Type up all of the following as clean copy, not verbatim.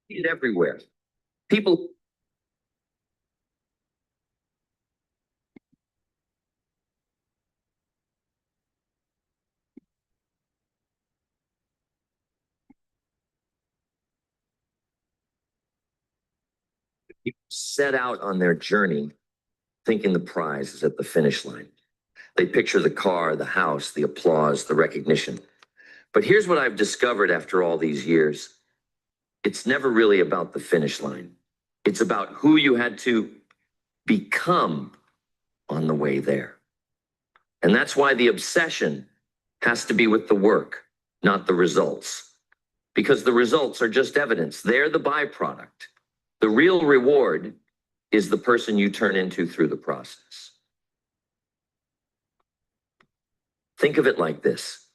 see it everywhere. People set out on their journey thinking the prize is at the finish line. They picture the car, the house, the applause, the recognition. But here's what I've discovered after all these years. It's never really about the finish line. It's about who you had to become on the way there. And that's why the obsession has to be with the work, not the results. Because the results are just evidence. They're the byproduct. The real reward is the person you turn into through the process. Think of it like this.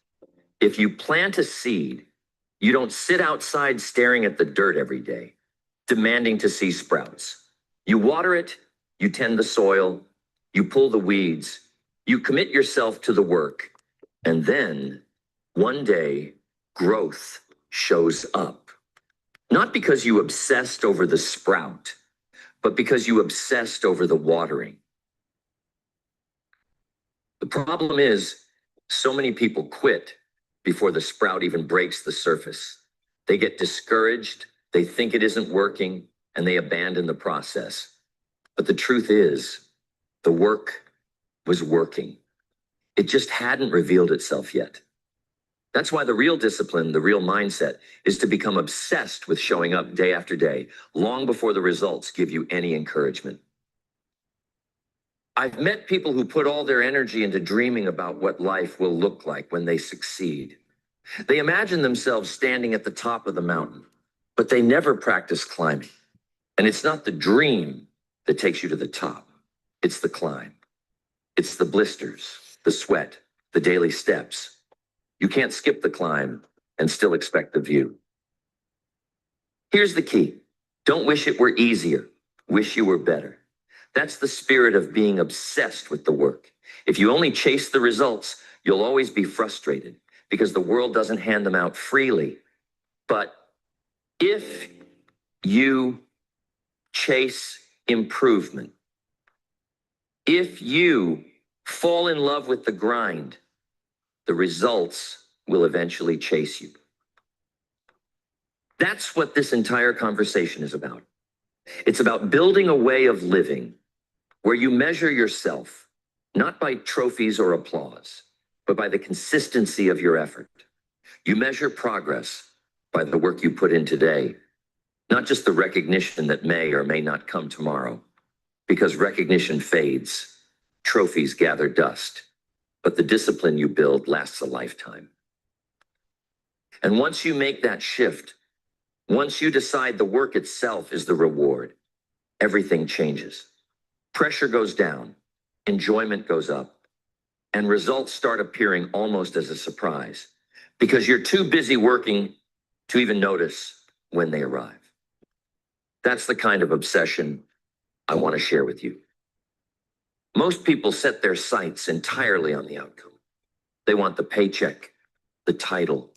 If you plant a seed, you don't sit outside staring at the dirt every day, demanding to see sprouts. You water it, you tend the soil, you pull the weeds, you commit yourself to the work, and then one day growth shows up. Not because you obsessed over the sprout, but because you obsessed over the watering. The problem is, so many people quit before the sprout even breaks the surface. They get discouraged, they think it isn't working, and they abandon the process. But the truth is, the work was working. It just hadn't revealed itself yet. That's why the real discipline, the real mindset, is to become obsessed with showing up day after day, long before the results give you any encouragement. I've met people who put all their energy into dreaming about what life will look like when they succeed. They imagine themselves standing at the top of the mountain, but they never practice climbing. And it's not the dream that takes you to the top. It's the climb. It's the blisters, the sweat, the daily steps. You can't skip the climb and still expect the view. Here's the key. Don't wish it were easier. Wish you were better. That's the spirit of being obsessed with the work. If you only chase the results, you'll always be frustrated because the world doesn't hand them out freely. But if you chase improvement, if you fall in love with the grind, the results will eventually chase you. That's what this entire conversation is about. It's about building a way of living where you measure yourself, not by trophies or applause, but by the consistency of your effort. You measure progress by the work you put in today, not just the recognition that may or may not come tomorrow, because recognition fades, trophies gather dust, but the discipline you build lasts a lifetime. And once you make that shift, once you decide the work itself is the reward, everything changes. Pressure goes down, enjoyment goes up, and results start appearing almost as a surprise because you're too busy working to even notice when they arrive. That's the kind of obsession I want to share with you. Most people set their sights entirely on the outcome. They want the paycheck, the title,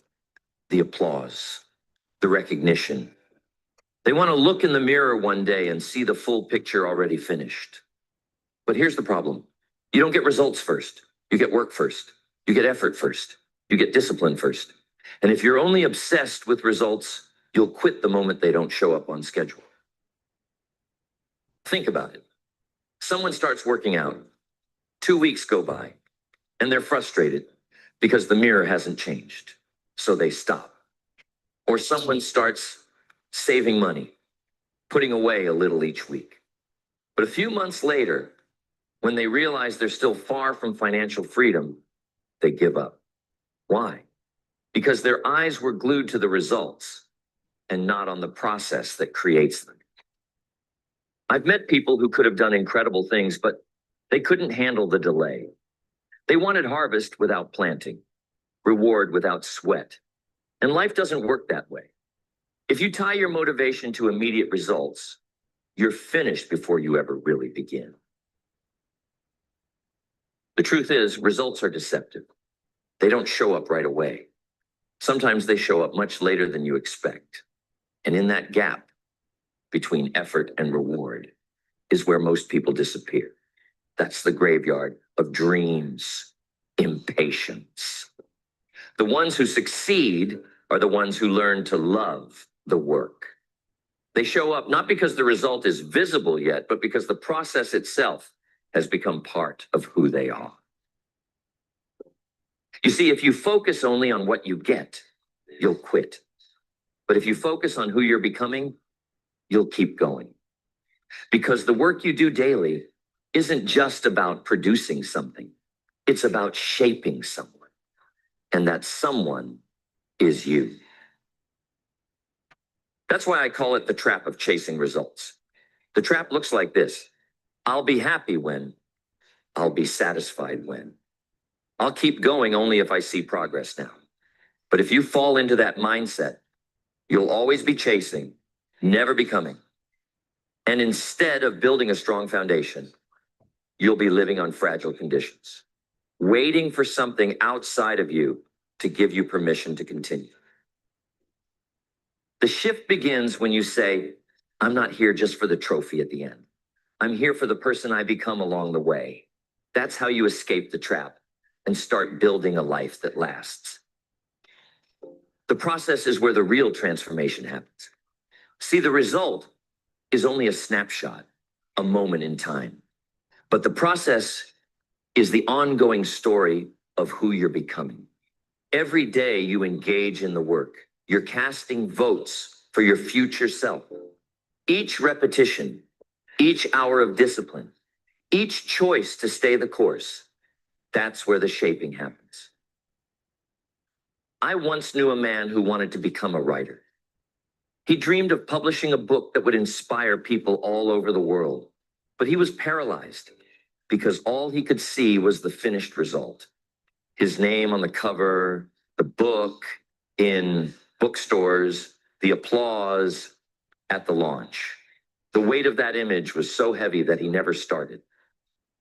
the applause, the recognition. They want to look in the mirror one day and see the full picture already finished. But here's the problem. You don't get results first. You get work first. You get effort first. You get discipline first. And if you're only obsessed with results, you'll quit the moment they don't show up on schedule. Think about it. Someone starts working out. 2 weeks go by, and they're frustrated because the mirror hasn't changed. So they stop. Or someone starts saving money, putting away a little each week. But a few months later, when they realize they're still far from financial freedom, they give up. Why? Because their eyes were glued to the results and not on the process that creates them. I've met people who could have done incredible things, but they couldn't handle the delay. They wanted harvest without planting, reward without sweat. And life doesn't work that way. If you tie your motivation to immediate results, you're finished before you ever really begin. The truth is, results are deceptive. They don't show up right away. Sometimes they show up much later than you expect. And in that gap, between effort and reward is where most people disappear. That's the graveyard of dreams, impatience. The ones who succeed are the ones who learn to love the work. They show up not because the result is visible yet, but because the process itself has become part of who they are. You see, if you focus only on what you get, you'll quit. But if you focus on who you're becoming, you'll keep going. Because the work you do daily isn't just about producing something. It's about shaping someone. And that someone is you. That's why I call it the trap of chasing results. The trap looks like this. I'll be happy when, I'll be satisfied when. I'll keep going only if I see progress now. But if you fall into that mindset, you'll always be chasing, never becoming. And instead of building a strong foundation, you'll be living on fragile conditions, waiting for something outside of you to give you permission to continue. The shift begins when you say, I'm not here just for the trophy at the end. I'm here for the person I become along the way. That's how you escape the trap and start building a life that lasts. The process is where the real transformation happens. See, the result is only a snapshot, a moment in time. But the process is the ongoing story of who you're becoming. Every day you engage in the work, you're casting votes for your future self. Each repetition, each hour of discipline, each choice to stay the course, that's where the shaping happens. I once knew a man who wanted to become a writer. He dreamed of publishing a book that would inspire people all over the world, but he was paralyzed because all he could see was the finished result. His name on the cover, the book in bookstores, the applause at the launch. The weight of that image was so heavy that he never started.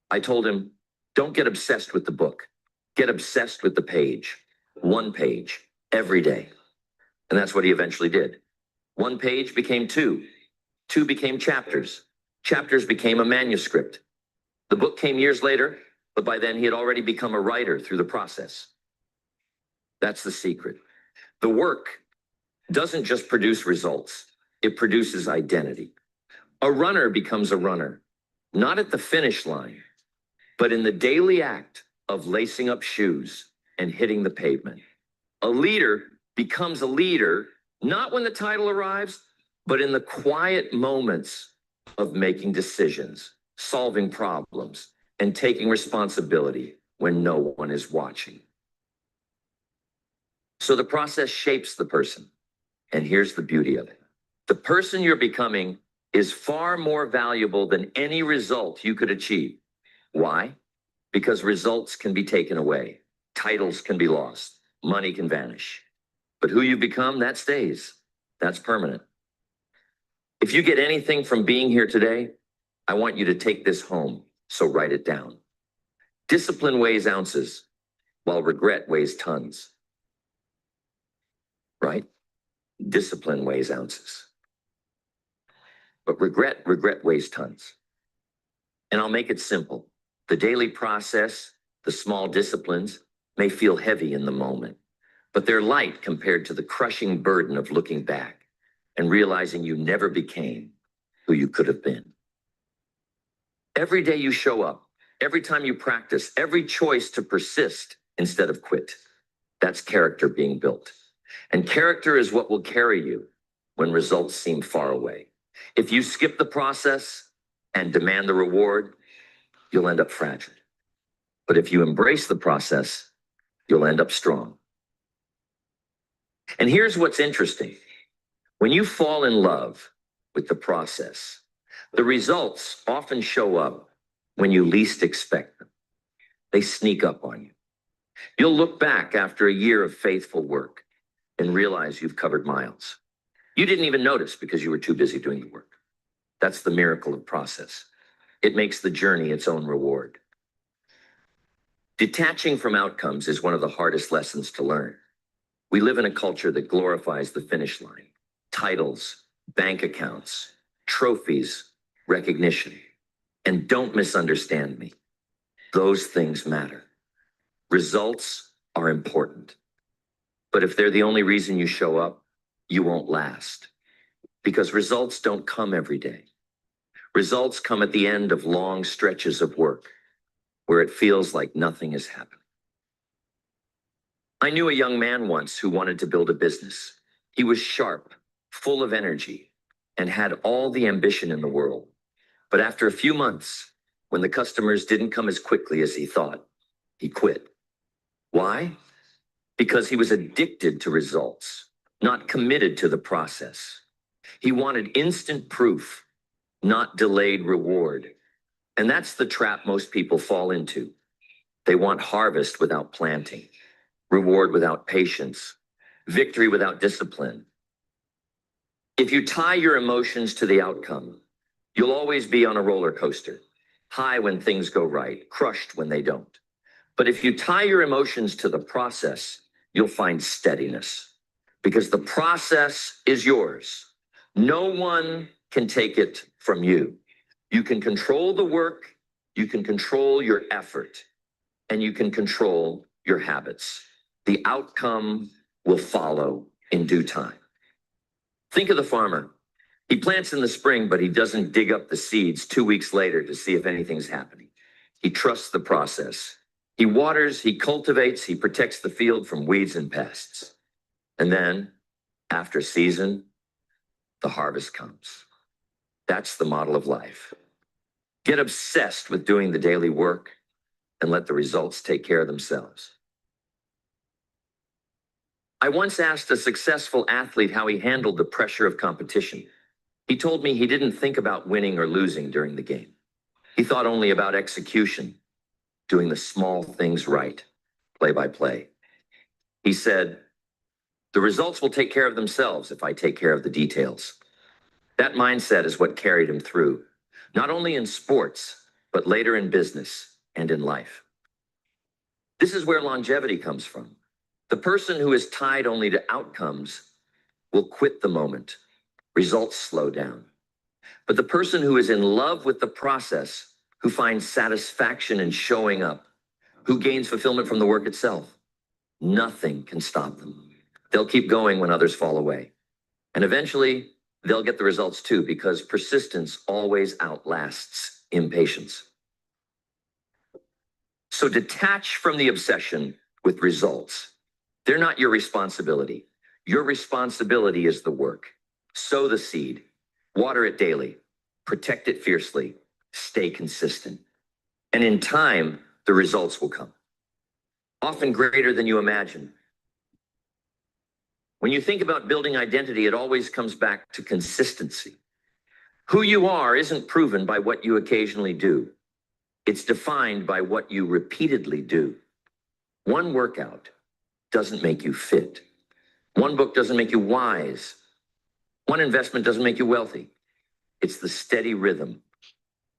I told him, don't get obsessed with the book. Get obsessed with the page. One page, every day. And that's what he eventually did. One page became two. Two became chapters. Chapters became a manuscript. The book came years later, but by then he had already become a writer through the process. That's the secret. The work doesn't just produce results. It produces identity. A runner becomes a runner, not at the finish line, but in the daily act of lacing up shoes and hitting the pavement. A leader becomes a leader, not when the title arrives, but in the quiet moments of making decisions, solving problems, and taking responsibility when no one is watching. So the process shapes the person. And here's the beauty of it. The person you're becoming is far more valuable than any result you could achieve. Why? Because results can be taken away. Titles can be lost. Money can vanish. But who you become, that stays. That's permanent. If you get anything from being here today, I want you to take this home, so write it down. Discipline weighs ounces, while regret weighs tons. Right? Discipline weighs ounces. But regret weighs tons. And I'll make it simple. The daily process, the small disciplines, may feel heavy in the moment, but they're light compared to the crushing burden of looking back and realizing you never became who you could have been. Every day you show up, every time you practice, every choice to persist instead of quit, that's character being built. And character is what will carry you when results seem far away. If you skip the process and demand the reward, you'll end up fragile. But if you embrace the process, you'll end up strong. And here's what's interesting. When you fall in love with the process, the results often show up when you least expect them. They sneak up on you. You'll look back after a year of faithful work and realize you've covered miles. You didn't even notice because you were too busy doing the work. That's the miracle of process. It makes the journey its own reward. Detaching from outcomes is one of the hardest lessons to learn. We live in a culture that glorifies the finish line, titles, bank accounts, trophies, recognition. And don't misunderstand me. Those things matter. Results are important. But if they're the only reason you show up, you won't last. Because results don't come every day. Results come at the end of long stretches of work where it feels like nothing is happening. I knew a young man once who wanted to build a business. He was sharp, full of energy, and had all the ambition in the world. But after a few months, when the customers didn't come as quickly as he thought, he quit. Why? Because he was addicted to results, not committed to the process. He wanted instant proof, not delayed reward. And that's the trap most people fall into. They want harvest without planting, reward without patience, victory without discipline. If you tie your emotions to the outcome, you'll always be on a roller coaster, high when things go right, crushed when they don't. But if you tie your emotions to the process, you'll find steadiness, because the process is yours. No one can take it from you. You can control the work, you can control your effort, and you can control your habits. The outcome will follow in due time. Think of the farmer. He plants in the spring, but he doesn't dig up the seeds 2 weeks later to see if anything's happening. He trusts the process. He waters, he cultivates, he protects the field from weeds and pests. And then, after season, the harvest comes. That's the model of life. Get obsessed with doing the daily work and let the results take care of themselves. I once asked a successful athlete how he handled the pressure of competition. He told me he didn't think about winning or losing during the game. He thought only about execution, doing the small things right, play by play. He said, "The results will take care of themselves if I take care of the details." That mindset is what carried him through, not only in sports, but later in business and in life. This is where longevity comes from. The person who is tied only to outcomes will quit the moment. Results slow down. But the person who is in love with the process, who finds satisfaction in showing up, who gains fulfillment from the work itself, nothing can stop them. They'll keep going when others fall away. And eventually, they'll get the results too, because persistence always outlasts impatience. So detach from the obsession with results. They're not your responsibility. Your responsibility is the work. Sow the seed, water it daily, protect it fiercely, stay consistent. And in time, the results will come, often greater than you imagine. When you think about building identity, it always comes back to consistency. Who you are isn't proven by what you occasionally do. It's defined by what you repeatedly do. One workout doesn't make you fit. One book doesn't make you wise. One investment doesn't make you wealthy. It's the steady rhythm,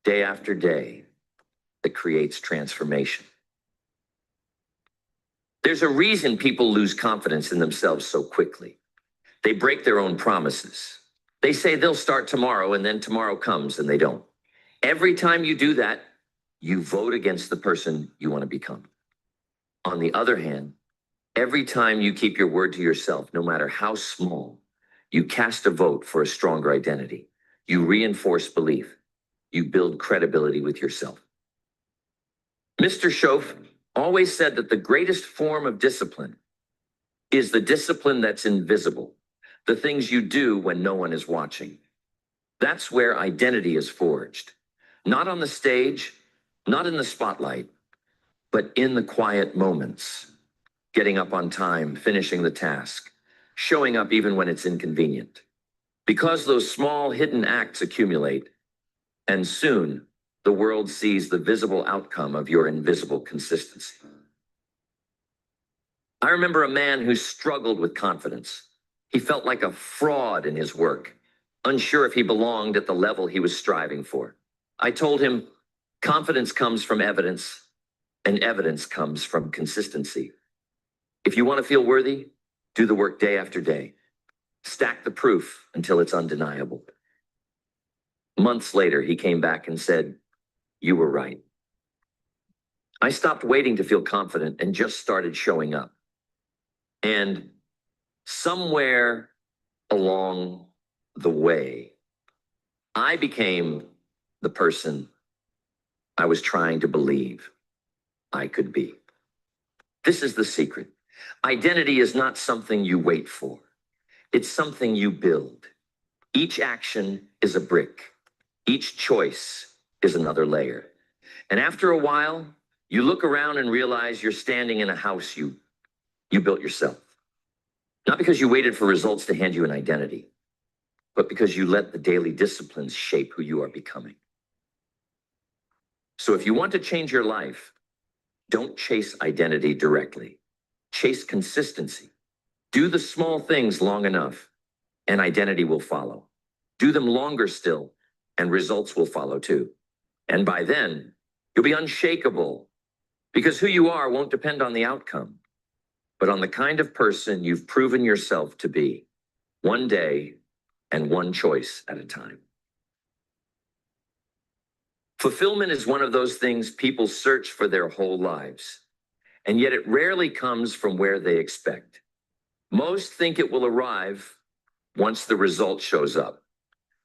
day after day, that creates transformation. There's a reason people lose confidence in themselves so quickly. They break their own promises. They say they'll start tomorrow, and then tomorrow comes and they don't. Every time you do that, you vote against the person you want to become. On the other hand, every time you keep your word to yourself, no matter how small, you cast a vote for a stronger identity. You reinforce belief. You build credibility with yourself. Mr. Shoaff always said that the greatest form of discipline is the discipline that's invisible, the things you do when no one is watching. That's where identity is forged, not on the stage, not in the spotlight, but in the quiet moments. Getting up on time, finishing the task, showing up even when it's inconvenient. Because those small hidden acts accumulate, and soon the world sees the visible outcome of your invisible consistency. I remember a man who struggled with confidence. He felt like a fraud in his work, unsure if he belonged at the level he was striving for. I told him, confidence comes from evidence, and evidence comes from consistency. If you want to feel worthy, do the work day after day. Stack the proof until it's undeniable. Months later, he came back and said, "You were right." I stopped waiting to feel confident and just started showing up. And somewhere along the way, I became the person I was trying to believe I could be. This is the secret. Identity is not something you wait for. It's something you build. Each action is a brick. Each choice is another layer. And after a while, you look around and realize you're standing in a house you built yourself. Not because you waited for results to hand you an identity, but because you let the daily disciplines shape who you are becoming. So if you want to change your life, don't chase identity directly. Chase consistency. Do the small things long enough, and identity will follow. Do them longer still, and results will follow too. And by then, you'll be unshakable, because who you are won't depend on the outcome, but on the kind of person you've proven yourself to be, one day and one choice at a time. Fulfillment is one of those things people search for their whole lives, and yet it rarely comes from where they expect. Most think it will arrive once the result shows up,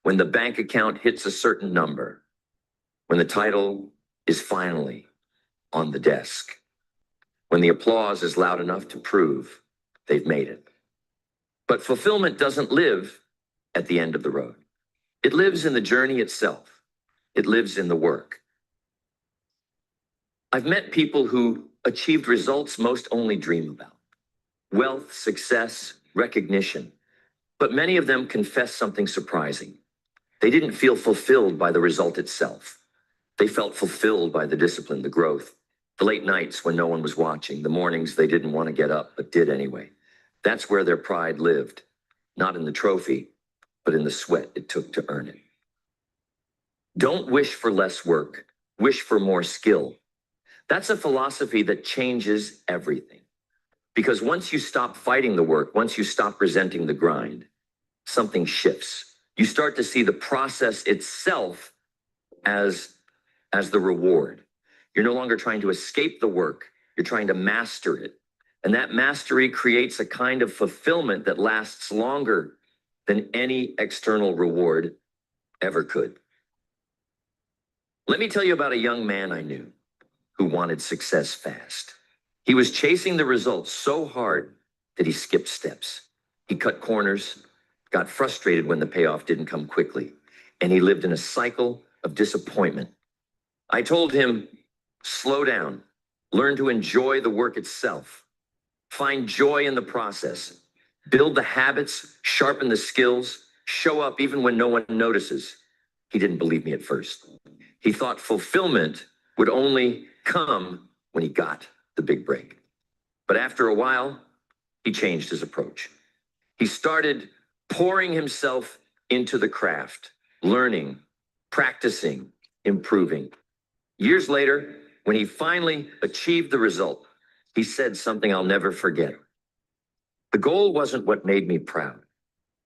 when the bank account hits a certain number, when the title is finally on the desk, when the applause is loud enough to prove they've made it. But fulfillment doesn't live at the end of the road. It lives in the journey itself. It lives in the work. I've met people who achieved results most only dream about: wealth, success, recognition. But many of them confess something surprising. They didn't feel fulfilled by the result itself. They felt fulfilled by the discipline, the growth, the late nights when no one was watching, the mornings they didn't want to get up but did anyway. That's where their pride lived, not in the trophy, but in the sweat it took to earn it. Don't wish for less work, wish for more skill. That's a philosophy that changes everything. Because once you stop fighting the work, once you stop resenting the grind, something shifts. You start to see the process itself as the reward. You're no longer trying to escape the work, you're trying to master it. And that mastery creates a kind of fulfillment that lasts longer than any external reward ever could. Let me tell you about a young man I knew who wanted success fast. He was chasing the results so hard that he skipped steps. He cut corners, got frustrated when the payoff didn't come quickly, and he lived in a cycle of disappointment. I told him, slow down, learn to enjoy the work itself, find joy in the process, build the habits, sharpen the skills, show up even when no one notices. He didn't believe me at first. He thought fulfillment would only come when he got the big break. But after a while, he changed his approach. He started pouring himself into the craft, learning, practicing, improving. Years later, when he finally achieved the result, he said something I'll never forget. The goal wasn't what made me proud.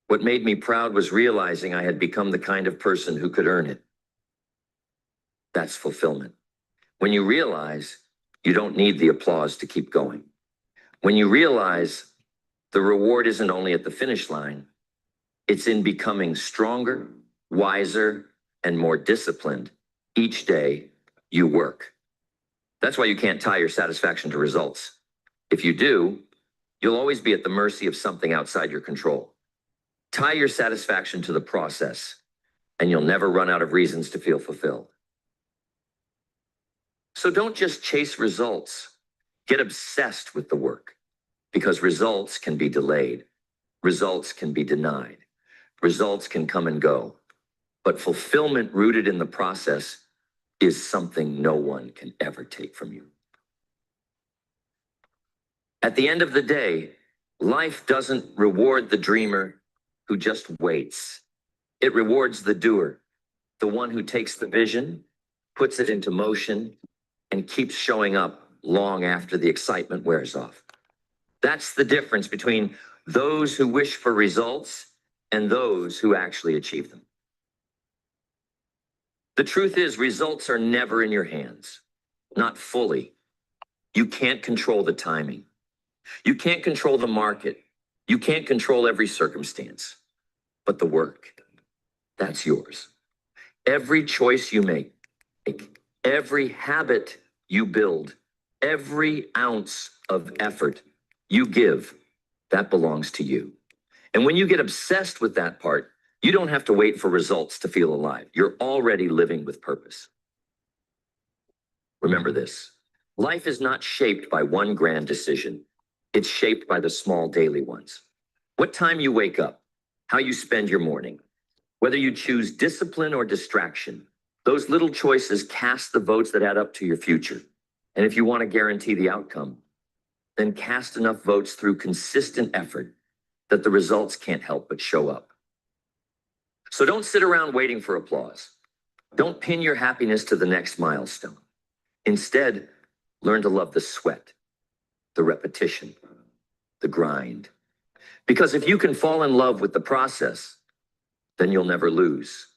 What made me proud was realizing I had become the kind of person who could earn it. That's fulfillment. When you realize you don't need the applause to keep going. When you realize the reward isn't only at the finish line, it's in becoming stronger, wiser, and more disciplined each day you work. That's why you can't tie your satisfaction to results. If you do, you'll always be at the mercy of something outside your control. Tie your satisfaction to the process, and you'll never run out of reasons to feel fulfilled. So don't just chase results. Get obsessed with the work, because results can be delayed. Results can be denied. Results can come and go. But fulfillment rooted in the process is something no one can ever take from you. At the end of the day, life doesn't reward the dreamer who just waits. It rewards the doer, the one who takes the vision, puts it into motion, and keeps showing up long after the excitement wears off. That's the difference between those who wish for results and those who actually achieve them. The truth is, results are never in your hands, not fully. You can't control the timing. You can't control the market. You can't control every circumstance. But the work, that's yours. Every choice you make, every habit you build, every ounce of effort you give, that belongs to you. And when you get obsessed with that part, you don't have to wait for results to feel alive. You're already living with purpose. Remember this: life is not shaped by one grand decision, it's shaped by the small daily ones. What time you wake up, how you spend your morning, whether you choose discipline or distraction, those little choices cast the votes that add up to your future. And if you want to guarantee the outcome, then cast enough votes through consistent effort that the results can't help but show up. So don't sit around waiting for applause. Don't pin your happiness to the next milestone. Instead, learn to love the sweat, the repetition, the grind. Because if you can fall in love with the process, then you'll never lose,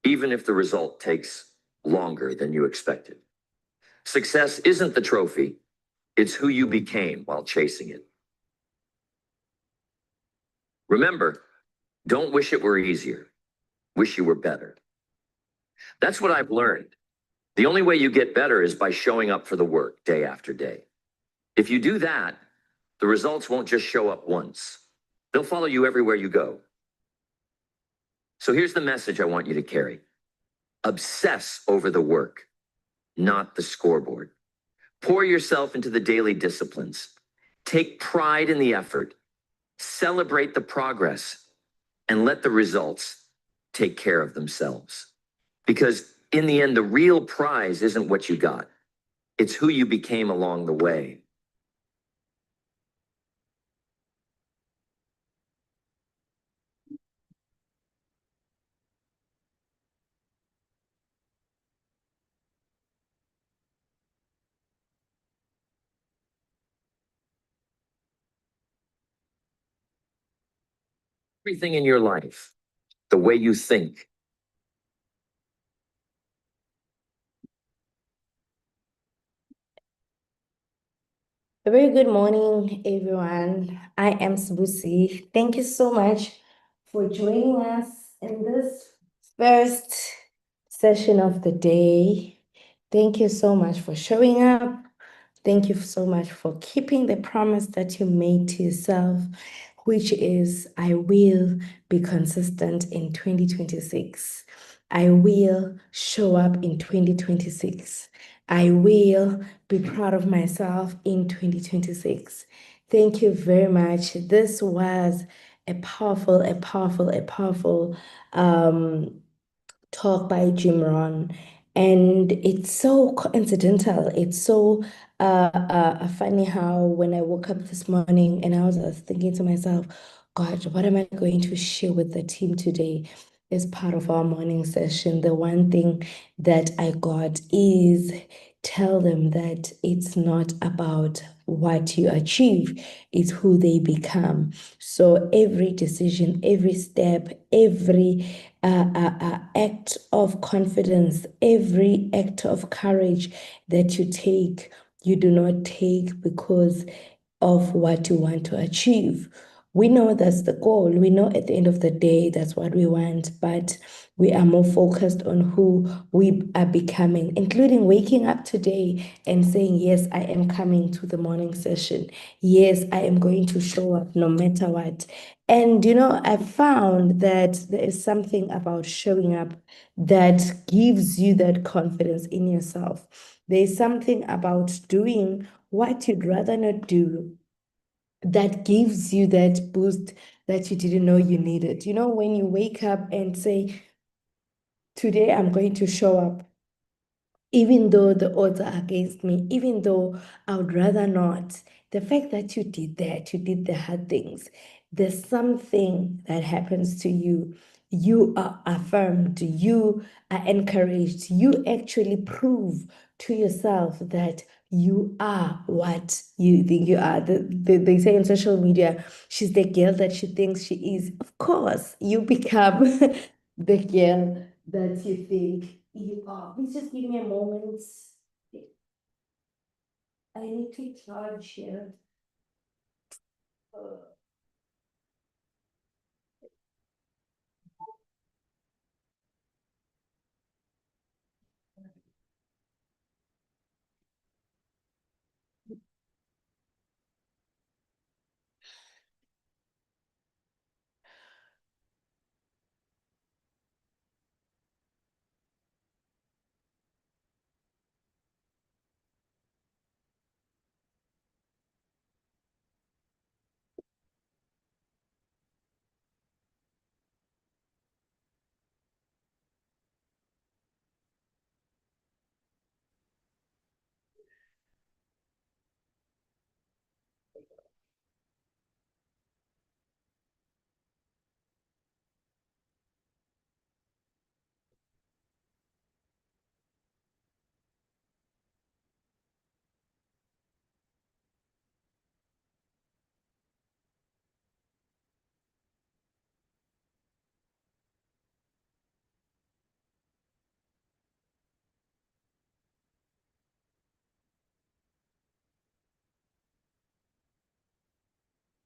even if the result takes longer than you expected. Success isn't the trophy, it's who you became while chasing it. Remember, don't wish it were easier. Wish you were better. That's what I've learned. The only way you get better is by showing up for the work day after day. If you do that, the results won't just show up once. They'll follow you everywhere you go. So here's the message I want you to carry. Obsess over the work, not the scoreboard. Pour yourself into the daily disciplines. Take pride in the effort. Celebrate the progress and let the results take care of themselves. Because in the end, the real prize isn't what you got. It's who you became along the way. Everything in your life, the way you think. A very good morning, everyone. I am Sibusi. Thank you so much for joining us in this first session of the day. Thank you so much for showing up. Thank you so much for keeping the promise that you made to yourself, which is I will be consistent in 2026. I will show up in 2026. I will be proud of myself in 2026. Thank you very much. This was a powerful talk by Jim Rohn. And it's so coincidental. It's so funny how when I woke up this morning and I was thinking to myself, God, what am I going to share with the team today as part of our morning session? The one thing that I got is tell them that it's not about what you achieve, it's who they become. So every decision, every step, every act of confidence, every act of courage that you take, you do not take because of what you want to achieve. We know that's the goal. We know at the end of the day, that's what we want, but we are more focused on who we are becoming, including waking up today and saying, yes, I am coming to the morning session. Yes, I am going to show up no matter what. And, I found that there is something about showing up that gives you that confidence in yourself. There's something about doing what you'd rather not do that gives you that boost that you didn't know you needed. When you wake up and say, today I'm going to show up, even though the odds are against me, even though I would rather not, the fact that you did that, you did the hard things, there's something that happens to you. You are affirmed, you are encouraged, you actually prove to yourself that you are what you think you are. They say on social media, she's the girl that she thinks she is. Of course, you become the girl that you think you are. Please just give me a moment. I need to charge here. Uh,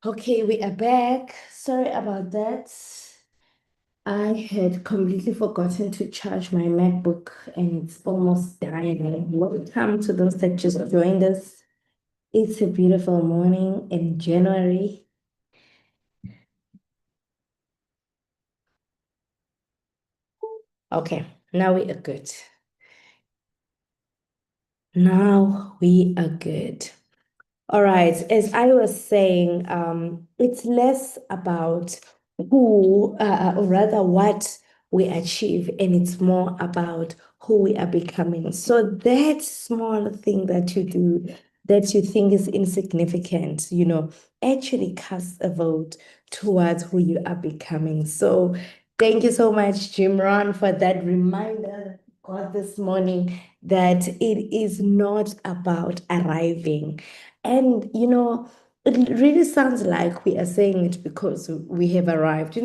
Okay, we are back. Sorry about that. I had completely forgotten to charge my MacBook and it's almost dying. Welcome to those that just joined us. It's a beautiful morning in January. Okay, now we are good. Now we are good. All right, as I was saying, it's less about who, or rather what we achieve, and it's more about who we are becoming. So that small thing that you do that you think is insignificant, actually casts a vote towards who you are becoming. So thank you so much, Jim Ron, for that reminder that I got this morning that it is not about arriving. And, it really sounds like we are saying it because we have arrived.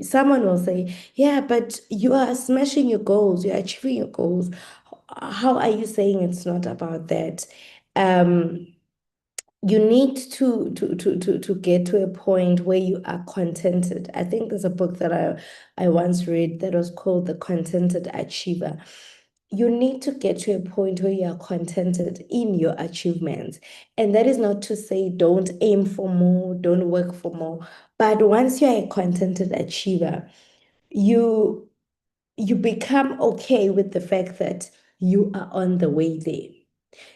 Someone will say, yeah, but you are smashing your goals, you're achieving your goals. How are you saying it's not about that? Um, you need to get to a point where you are contented. I think there's a book that I once read that was called The Contented Achiever. You need to get to a point where you are contented in your achievements. And that is not to say don't aim for more, don't work for more. But once you are a contented achiever, you you become okay with the fact that you are on the way there.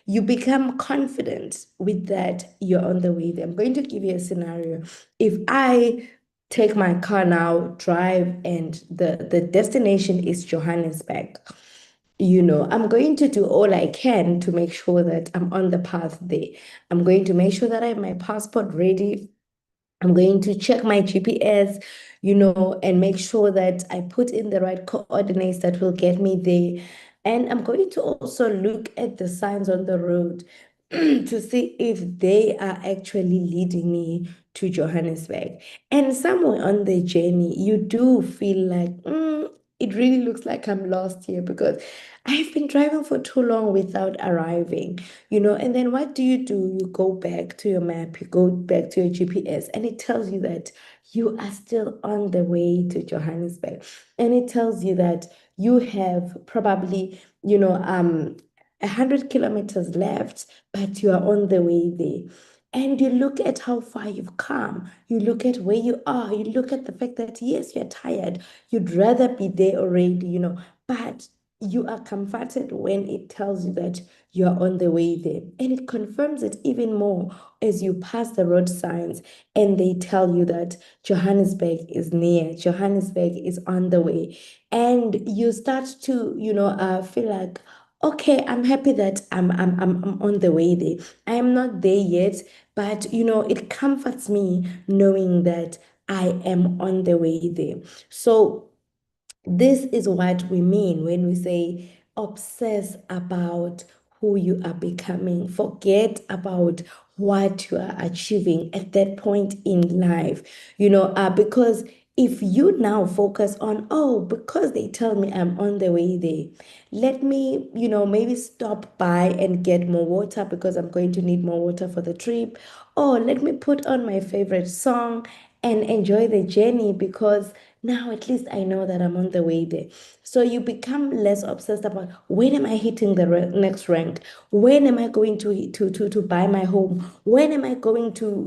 You become confident with that you're on the way there. I'm going to give you a scenario. If I take my car now, drive, and the destination is Johannesburg, I'm going to do all I can to make sure that I'm on the path there. I'm going to make sure that I have my passport ready. I'm going to check my GPS, and make sure that I put in the right coordinates that will get me there. And I'm going to also look at the signs on the road to see if they are actually leading me to Johannesburg. And somewhere on the journey, you do feel like, it really looks like I'm lost here because I've been driving for too long without arriving. And then what do? You go back to your map, you go back to your GPS, and it tells you that you are still on the way to Johannesburg. And it tells you that you have probably, 100 kilometers left, but you are on the way there. And you look at how far you've come. You look at where you are. You look at the fact that, yes, you're tired. You'd rather be there already, but you are comforted when it tells you that you're on the way there. And it confirms it even more as you pass the road signs and they tell you that Johannesburg is near, Johannesburg is on the way. And you start to, feel like, okay, I'm happy that I'm on the way there. I am not there yet, but it comforts me knowing that I am on the way there. So this is what we mean when we say obsess about who you are becoming. Forget about what you are achieving at that point in life, because If you now focus on, oh, because they tell me I'm on the way there, let me, maybe stop by and get more water because I'm going to need more water for the trip. Or let me put on my favorite song and enjoy the journey because now at least I know that I'm on the way there. So you become less obsessed about when am I hitting the next rank? When am I going to buy my home? When am I going to,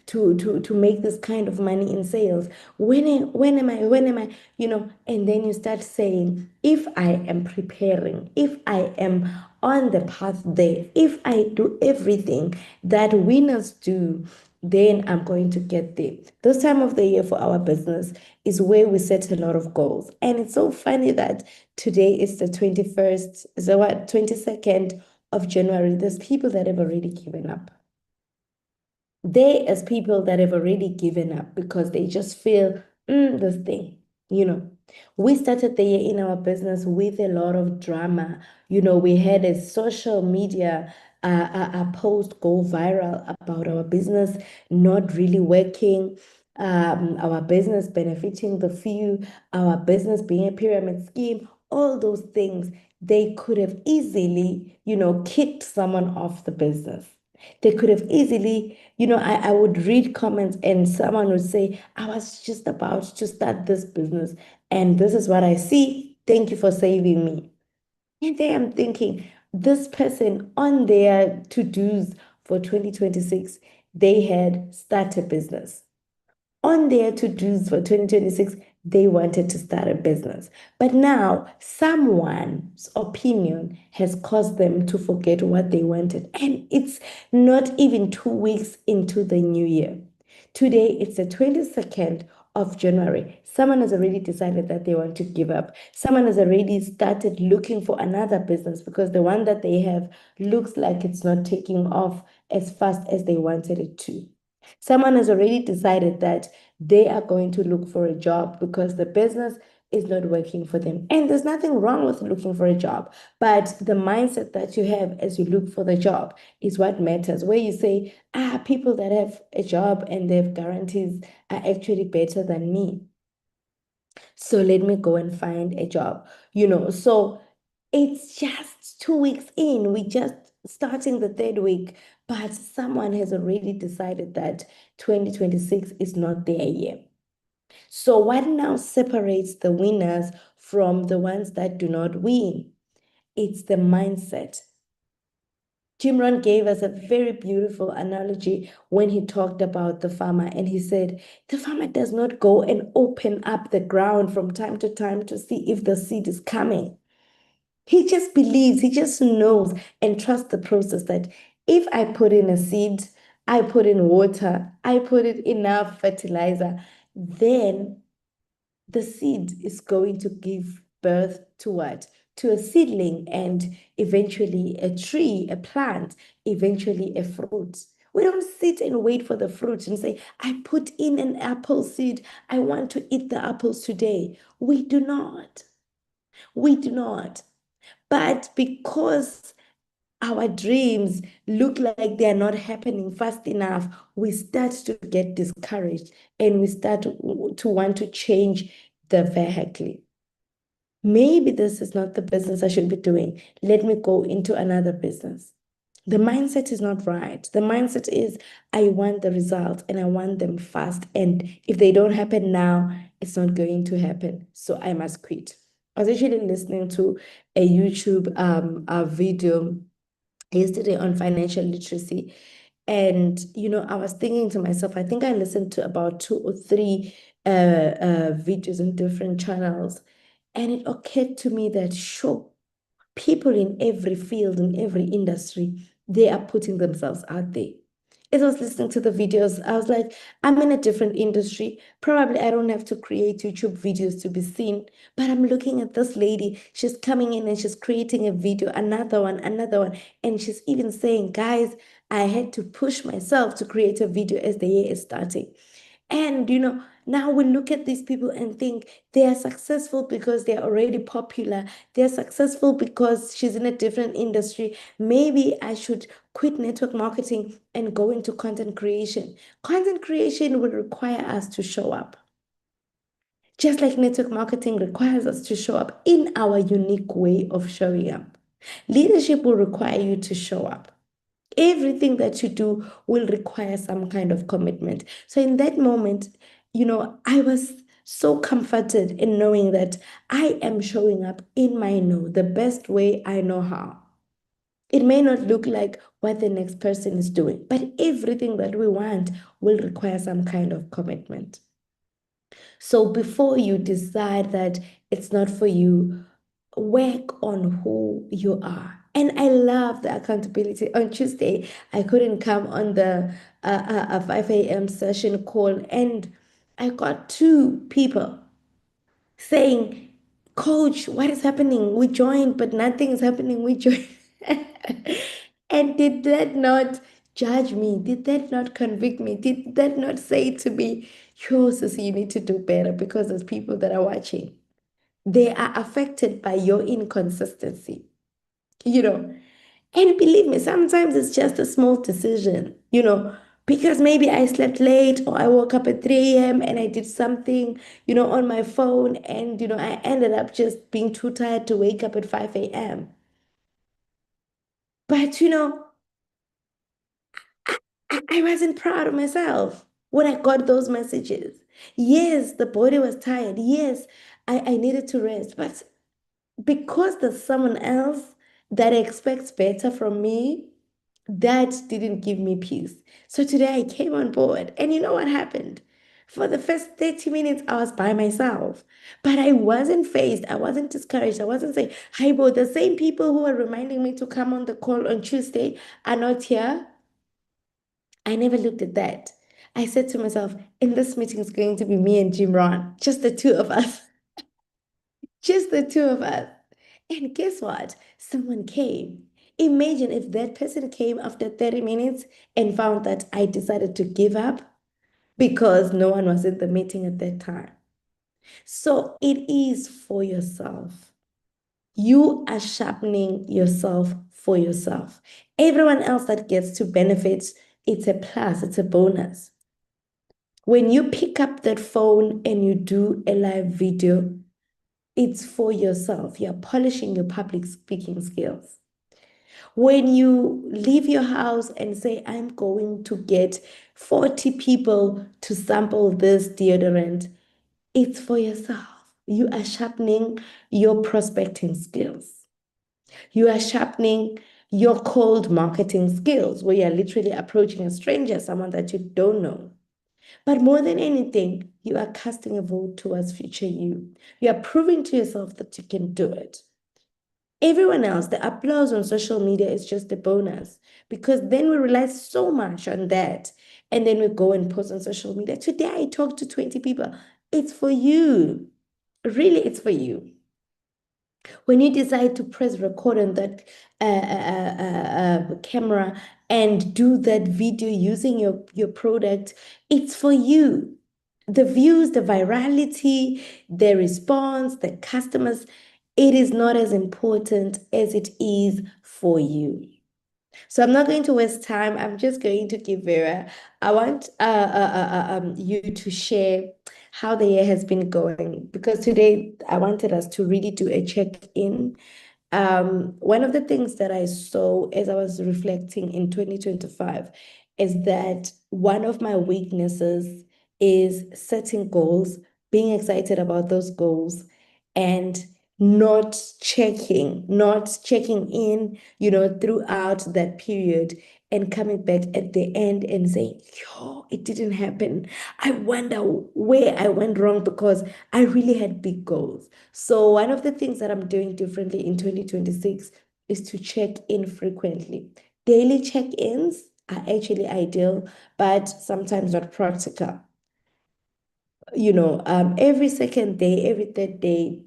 to make this kind of money in sales? When am I, and then you start saying, if I am preparing, if I am on the path there, if I do everything that winners do, then I'm going to get there. This time of the year for our business is where we set a lot of goals. And it's so funny that today is the 21st, so what, 22nd of January. There's people that have already given up. They, as people that have already given up because they just feel, this thing, you know. We started the year in our business with a lot of drama. We had a social media a post go viral about our business not really working, our business benefiting the few, our business being a pyramid scheme, all those things. They could have easily, kicked someone off the business. They could have easily, I would read comments and someone would say, I was just about to start this business and this is what I see. Thank you for saving me. And then I'm thinking, this person on their to-dos for 2026, they had started a business. On their to-dos for 2026, they wanted to start a business. But now someone's opinion has caused them to forget what they wanted. And it's not even 2 weeks into the new year. Today, it's the 22nd of January. Someone has already decided that they want to give up. Someone has already started looking for another business because the one that they have looks like it's not taking off as fast as they wanted it to. Someone has already decided that they are going to look for a job because the business is not working for them. And there's nothing wrong with looking for a job, but the mindset that you have as you look for the job is what matters. Where you say, people that have a job and they have guarantees are actually better than me. So let me go and find a job, So it's just 2 weeks in. We just starting the third week, but someone has already decided that 2026 is not their year. So what now separates the winners from the ones that do not win? It's the mindset. Jim Rohn gave us a very beautiful analogy when he talked about the farmer, and he said, the farmer does not go and open up the ground from time to time to see if the seed is coming. He just believes, he just knows and trusts the process that if I put in a seed, I put in water, I put in enough fertilizer, then the seed is going to give birth to what? To a seedling and eventually a tree, a plant, eventually a fruit. We don't sit and wait for the fruit and say, I put in an apple seed. I want to eat the apples today. We do not. We do not. But because our dreams look like they are not happening fast enough, we start to get discouraged and we start to want to change the vehicle. Maybe this is not the business I should be doing. Let me go into another business. The mindset is not right. The mindset is I want the results and I want them fast. And if they don't happen now, it's not going to happen. So I must quit. I was actually listening to a YouTube a video yesterday on financial literacy. And, I was thinking to myself, I think I listened to about two or three videos on different channels. And it occurred to me that, sure, people in every field, in every industry, they are putting themselves out there. As I was listening to the videos, I was like, I'm in a different industry. Probably I don't have to create YouTube videos to be seen, but I'm looking at this lady. She's coming in and she's creating a video, another one, another one. And she's even saying, guys, I had to push myself to create a video as the year is starting. And, now we look at these people and think they are successful because they're already popular. They're successful because she's in a different industry. Maybe I should quit network marketing and go into content creation. Content creation will require us to show up. Just like network marketing requires us to show up in our unique way of showing up, leadership will require you to show up. Everything that you do will require some kind of commitment. So in that moment, I was so comforted in knowing that I am showing up in my know, the best way I know how. It may not look like what the next person is doing, but everything that we want will require some kind of commitment. So before you decide that it's not for you, work on who you are. And I love the accountability. On Tuesday, I couldn't come on the 5 a.m. session call, and I got two people saying, Coach, what is happening? We joined, but nothing is happening. We joined. And did that not judge me? Did that not convict me? Did that not say to me, yo, sis, you need to do better because there's people that are watching? They are affected by your inconsistency, you know. And believe me, sometimes it's just a small decision, because maybe I slept late or I woke up at 3 a.m. and I did something, on my phone, and, I ended up just being too tired to wake up at 5 a.m. But, I wasn't proud of myself when I got those messages. Yes, the body was tired. Yes, I needed to rest. But because there's someone else that expects better from me, that didn't give me peace. So today I came on board, and you know what happened? For the first 30 minutes, I was by myself, but I wasn't phased. I wasn't discouraged. I wasn't saying, Hi, Bo, the same people who are reminding me to come on the call on Tuesday are not here. I never looked at that. I said to myself, in this meeting is going to be me and Jim Ron, just the two of us. Just the two of us. And guess what? Someone came. Imagine if that person came after 30 minutes and found that I decided to give up because no one was in the meeting at that time. So it is for yourself. You are sharpening yourself for yourself. Everyone else that gets to benefit, it's a plus, it's a bonus. When you pick up that phone and you do a live video, it's for yourself. You're polishing your public speaking skills. When you leave your house and say, I'm going to get 40 people to sample this deodorant, it's for yourself. You are sharpening your prospecting skills. You are sharpening your cold marketing skills, where you're literally approaching a stranger, someone that you don't know. But more than anything, you are casting a vote towards future you. You are proving to yourself that you can do it. Everyone else, the applause on social media is just a bonus, because then we rely so much on that. And then we go and post on social media. Today I talked to 20 people. It's for you. Really, it's for you. When you decide to press record on that camera and do that video using your product, it's for you. The views, the virality, the response, the customers, it is not as important as it is for you. So I'm not going to waste time. I'm just going to give Vera. I want you to share how the year has been going, because today I wanted us to really do a check-in. One of the things that I saw as I was reflecting in 2025 is that one of my weaknesses is setting goals, being excited about those goals, and not checking in, throughout that period, and coming back at the end and saying, yo, it didn't happen. I wonder where I went wrong, because I really had big goals. So one of the things that I'm doing differently in 2026 is to check in frequently. Daily check-ins are actually ideal, but sometimes not practical. Every second day, every third day,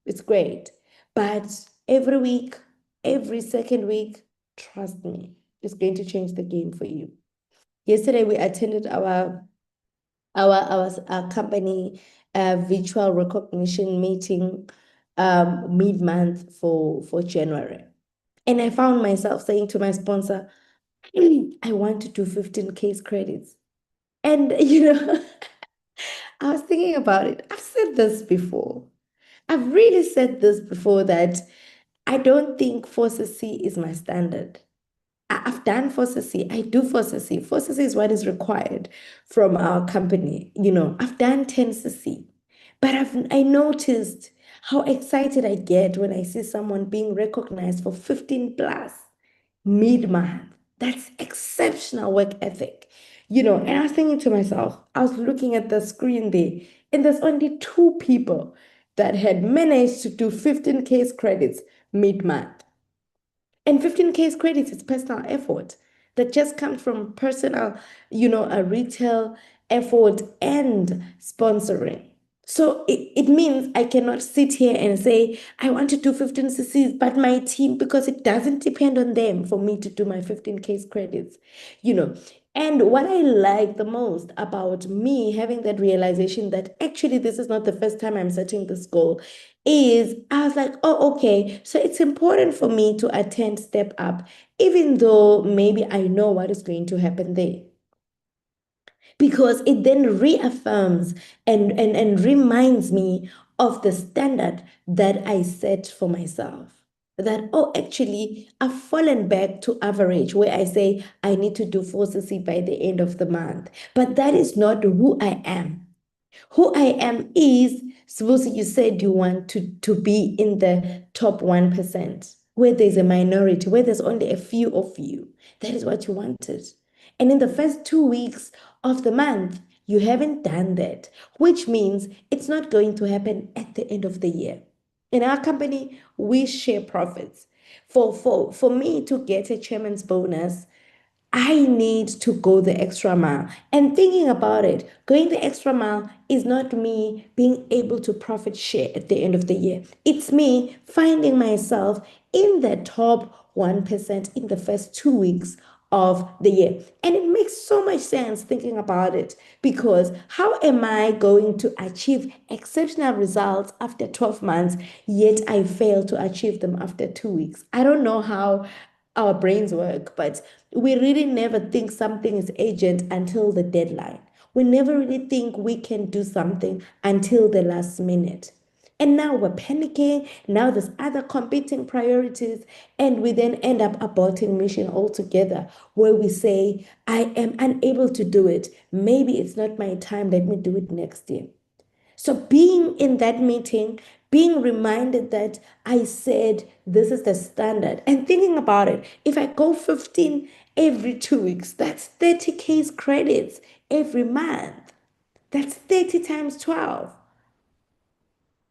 it's great. But every week, every second week, trust me, it's going to change the game for you. Yesterday, we attended our company virtual recognition meeting mid-month for January. And I found myself saying to my sponsor, I want to do 15 case credits. And I was thinking about it. I've said this before. I've really said this before that I don't think 4CC is my standard. I've done 4CC. I do 4CC. 4CC is what is required from our company. I've done 10CC. But I noticed how excited I get when I see someone being recognized for 15 plus mid-month. That's exceptional work ethic. And I was thinking to myself, I was looking at the screen there, and there's only two people that had managed to do 15 case credits mid-month. And 15 case credits is personal effort that just comes from personal, a retail effort and sponsoring. So it means I cannot sit here and say, I want to do 15 CCs, but my team, because it doesn't depend on them for me to do my 15 case credits, you know. And what I like the most about me having that realization that actually this is not the first time I'm setting this goal is I was like, oh, okay, so it's important for me to attend Step Up, even though maybe I know what is going to happen there. Because it then reaffirms and reminds me of the standard that I set for myself. That, oh, actually, I've fallen back to average where I say I need to do 4CC by the end of the month. But that is not who I am. Who I am is, suppose you said you want to be in the top 1%, where there's a minority, where there's only a few of you. That is what you wanted. And in the first 2 weeks of the month, you haven't done that, which means it's not going to happen at the end of the year. In our company, we share profits. For me to get a chairman's bonus, I need to go the extra mile. And thinking about it, going the extra mile is not me being able to profit share at the end of the year. It's me finding myself in the top 1% in the first 2 weeks of the year. And it makes so much sense thinking about it because how am I going to achieve exceptional results after 12 months, yet I fail to achieve them after 2 weeks? I don't know how our brains work, but we really never think something is urgent until the deadline. We never really think we can do something until the last minute. And now we're panicking. Now there's other competing priorities. And we then end up aborting mission altogether, where we say, I am unable to do it. Maybe it's not my time. Let me do it next year. So being in that meeting, being reminded that I said this is the standard and thinking about it, if I go 15 every 2 weeks, that's 30 case credits every month. That's 30 times 12.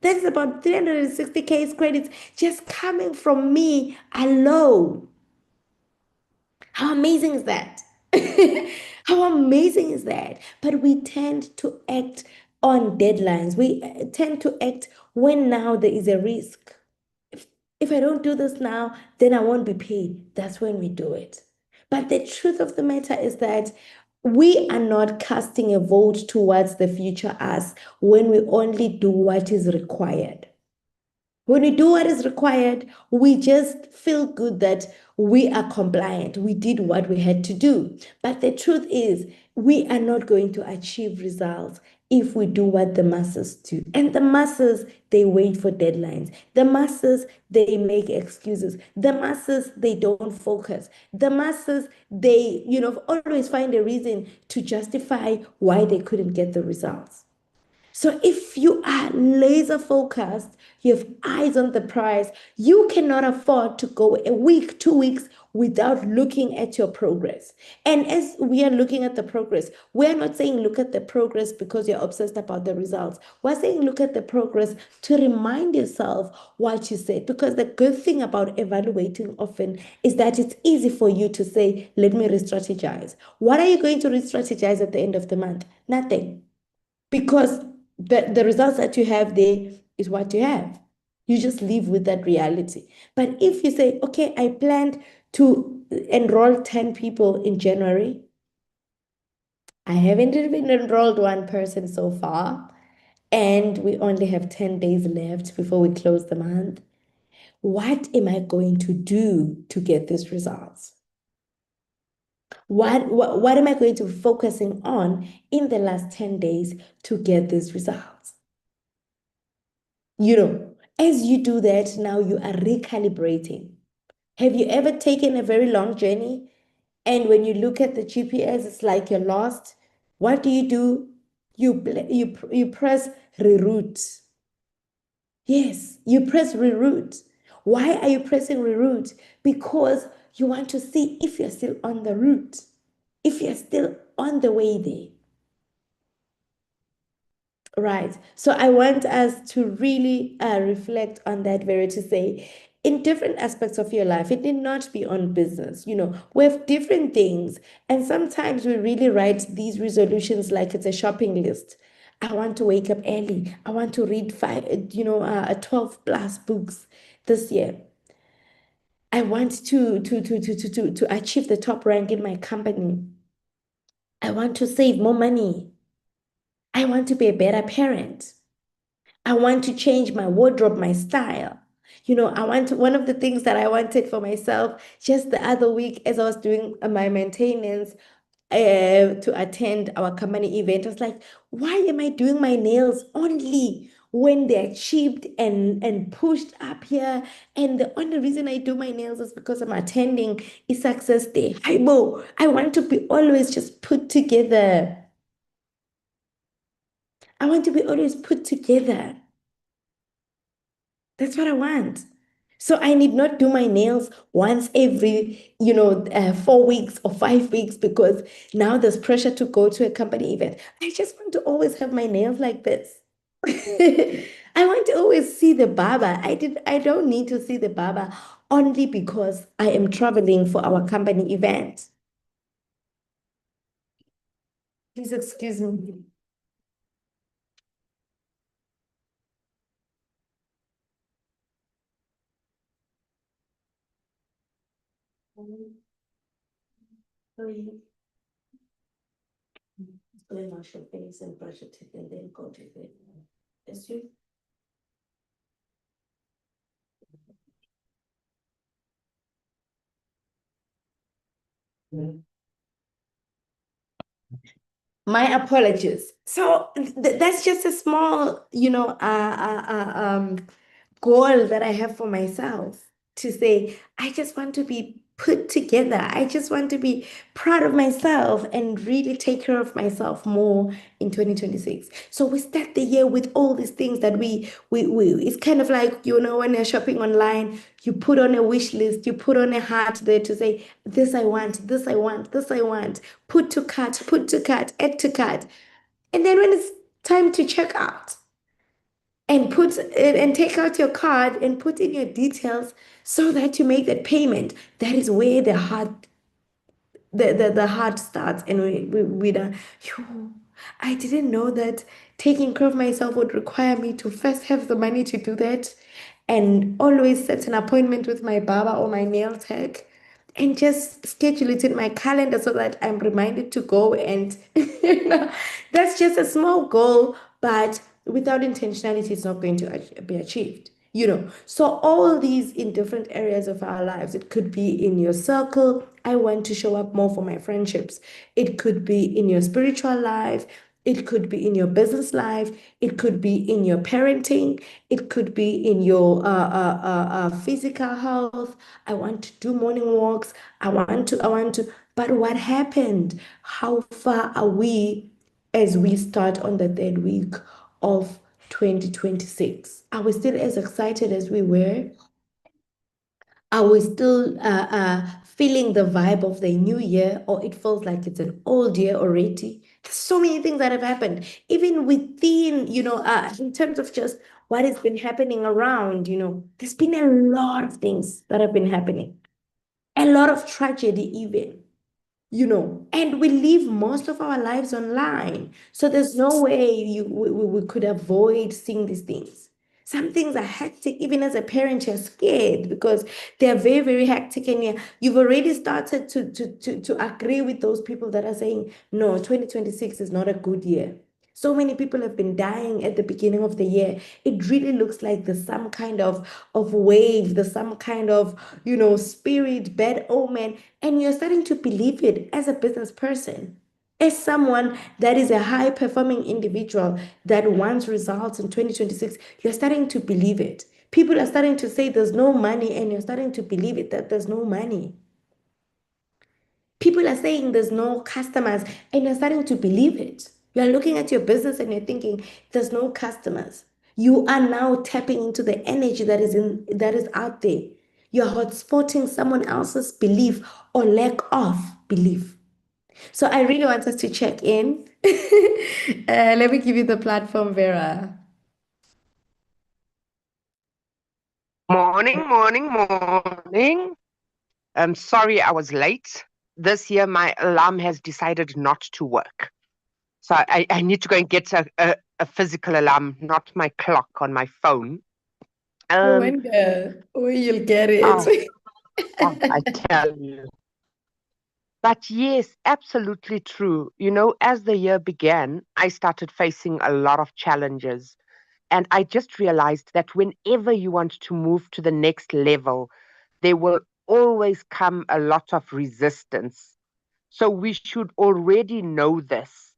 That's about 360 case credits just coming from me alone. How amazing is that? How amazing is that? But we tend to act on deadlines. We tend to act when now there is a risk. If I don't do this now, then I won't be paid. That's when we do it. But the truth of the matter is that we are not casting a vote towards the future us when we only do what is required. When we do what is required, we just feel good that we are compliant. We did what we had to do. But the truth is, we are not going to achieve results if we do what the masses do. And the masses, they wait for deadlines. The masses, they make excuses. The masses, they don't focus. The masses, they, always find a reason to justify why they couldn't get the results. So if you are laser focused, you have eyes on the prize, you cannot afford to go a week, 2 weeks without looking at your progress. And as we are looking at the progress, we're not saying look at the progress because you're obsessed about the results. We're saying look at the progress to remind yourself what you said. Because the good thing about evaluating often is that it's easy for you to say, let me re-strategize. What are you going to re-strategize at the end of the month? Nothing. Because the results that you have there is what you have. You just live with that reality. But if you say, okay, I planned to enroll 10 people in January, I haven't even enrolled one person so far, and we only have 10 days left before we close the month. What am I going to do to get these results? What am I going to be focusing on in the last 10 days to get these results? As you do that, now you are recalibrating. Have you ever taken a very long journey and when you look at the GPS, it's like you're lost? What do? You press reroute. Yes, you press reroute. Why are you pressing reroute? Because you want to see if you're still on the route, if you're still on the way there. Right. So I want us to really reflect on that very to say, in different aspects of your life, it need not be on business. We have different things. And sometimes we really write these resolutions like it's a shopping list. I want to wake up early. I want to read 12 plus books this year. I want to achieve the top rank in my company. I want to save more money. I want to be a better parent. I want to change my wardrobe, my style. One of the things that I wanted for myself just the other week as I was doing my maintenance to attend our company event. I was like, why am I doing my nails only when they're chipped and pushed up here? And the only reason I do my nails is because I'm attending a success day. I want to be always just put together. I want to be always put together. That's what I want. So I need not do my nails once every, 4 weeks or 5 weeks because now there's pressure to go to a company event. I just want to always have my nails like this. I want to always see the barber. I don't need to see the barber only because I am traveling for our company event. Please excuse me. Sorry. Clean wash your face and brush your teeth and then go to bed. Yes, you. My apologies. So that's just a small, goal that I have for myself to say, I just want to be put together. I just want to be proud of myself and really take care of myself more in 2026. So we start the year with all these things that we it's kind of like, when you're shopping online, you put on a wish list, you put on a heart there to say, this I want, this I want, this I want, put to cart, add to cart. And then when it's time to check out, and take out your card and put in your details so that you make that payment. That is where the heart starts. And we don't. Phew, I didn't know that taking care of myself would require me to first have the money to do that and always set an appointment with my barber or my nail tech and just schedule it in my calendar so that I'm reminded to go and that's just a small goal, but without intentionality, it's not going to be achieved. So all these in different areas of our lives, it could be in your circle. I want to show up more for my friendships. It could be in your spiritual life. It could be in your business life. It could be in your parenting. It could be in your physical health. I want to do morning walks. I want to. But what happened? How far are we as we start on the third week of 2026? Are we still as excited as we were? Are we still feeling the vibe of the new year, or it feels like it's an old year already? There's so many things that have happened, even within, in terms of just what has been happening around, there's been a lot of things that have been happening, a lot of tragedy, even and we live most of our lives online. So there's no way we could avoid seeing these things. Some things are hectic. Even as a parent, you're scared because they're very, very hectic. And you've already started to agree with those people that are saying, no, 2026 is not a good year. So many people have been dying at the beginning of the year. It really looks like there's some kind of wave, there's some kind of, spirit, bad omen, and you're starting to believe it as a business person. As someone that is a high performing individual that wants results in 2026, you're starting to believe it. People are starting to say there's no money, and you're starting to believe it that there's no money. People are saying there's no customers, and you're starting to believe it. You're looking at your business and you're thinking there's no customers. You are now tapping into the energy that is out there. You're hotspotting someone else's belief or lack of belief. So I really want us to check in. Let me give you the platform, Vera. Morning, morning, morning. I'm sorry I was late. This year, my alarm has decided not to work. So I need to go and get a physical alarm, not my clock on my phone. No Um, wonder. Oh, you'll get oh, it. I tell you. But yes, absolutely true. As the year began, I started facing a lot of challenges. And I just realized that whenever you want to move to the next level, there will always come a lot of resistance. So we should already know this.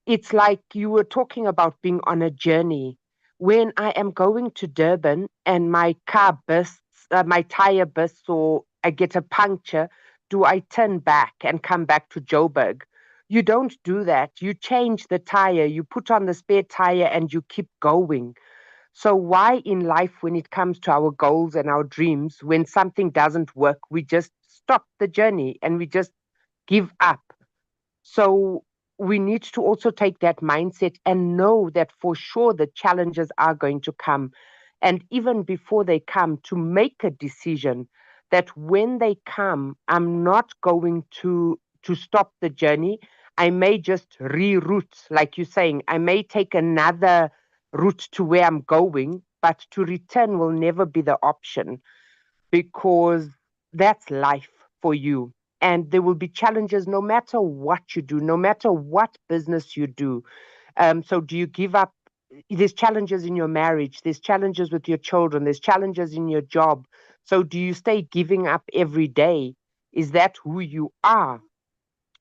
It's like you were talking about being on a journey. When I am going to Durban and my car bursts, my tire bursts, or I get a puncture, do I turn back and come back to Joburg? You don't do that. You change the tire, you put on the spare tire, and you keep going. So, why in life, when it comes to our goals and our dreams, when something doesn't work, we just stop the journey and we just give up? So, we need to also take that mindset and know that for sure the challenges are going to come. And even before they come, to make a decision that when they come, I'm not going to stop the journey. I may just reroute, like you're saying, I may take another route to where I'm going, but to return will never be the option because that's life for you. And there will be challenges no matter what you do, no matter what business you do. So, do you give up? There's challenges in your marriage, there's challenges with your children, there's challenges in your job. So, do you stay giving up every day? Is that who you are?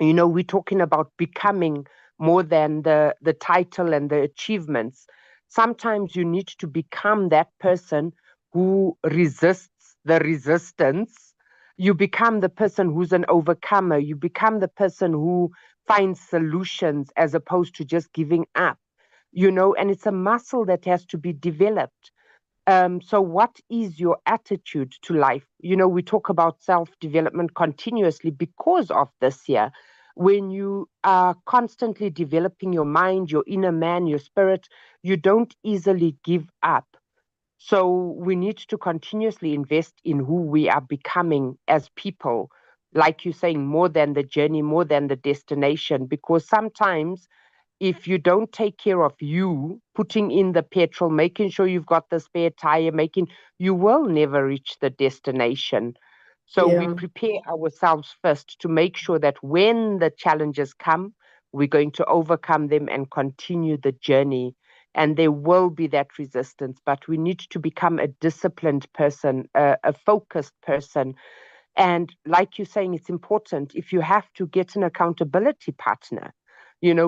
We're talking about becoming more than the title and the achievements. Sometimes you need to become that person who resists the resistance. You become the person who's an overcomer. You become the person who finds solutions as opposed to just giving up. And it's a muscle that has to be developed. So, what is your attitude to life? We talk about self development continuously because of this year. When you are constantly developing your mind, your inner man, your spirit, you don't easily give up. So, we need to continuously invest in who we are becoming as people. Like you're saying, more than the journey, more than the destination, because sometimes if you don't take care of you, putting in the petrol, making sure you've got the spare tire, you will never reach the destination. So we Yeah. prepare ourselves first to make sure that when the challenges come, we're going to overcome them and continue the journey. And there will be that resistance, but we need to become a disciplined person, a focused person. And like you're saying, it's important if you have to get an accountability partner,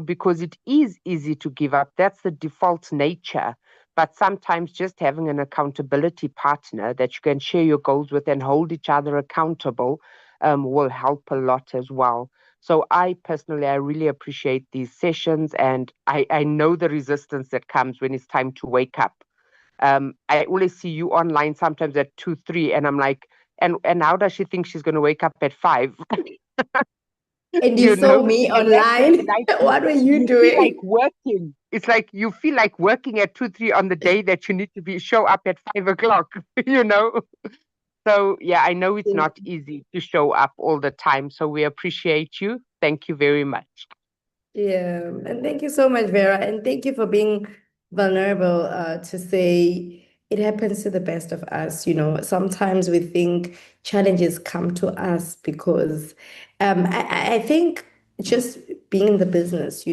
because it is easy to give up. That's the default nature. But sometimes just having an accountability partner that you can share your goals with and hold each other accountable will help a lot as well. So I personally, I really appreciate these sessions, and I know the resistance that comes when it's time to wake up. I always see you online sometimes at 2, 3, and I'm like, and how does she think she's going to wake up at 5? And you you saw know, me and that's just online. like What were you you feel like doing? working. It's like you feel like working at 2, 3 on the day that you need to show up at 5 o'clock, you know? So yeah, I know it's not easy to show up all the time. So we appreciate you. Thank you very much. Yeah, and thank you so much, Vera, and thank you for being vulnerable to say it happens to the best of us. Sometimes we think challenges come to us because I think just being in the business,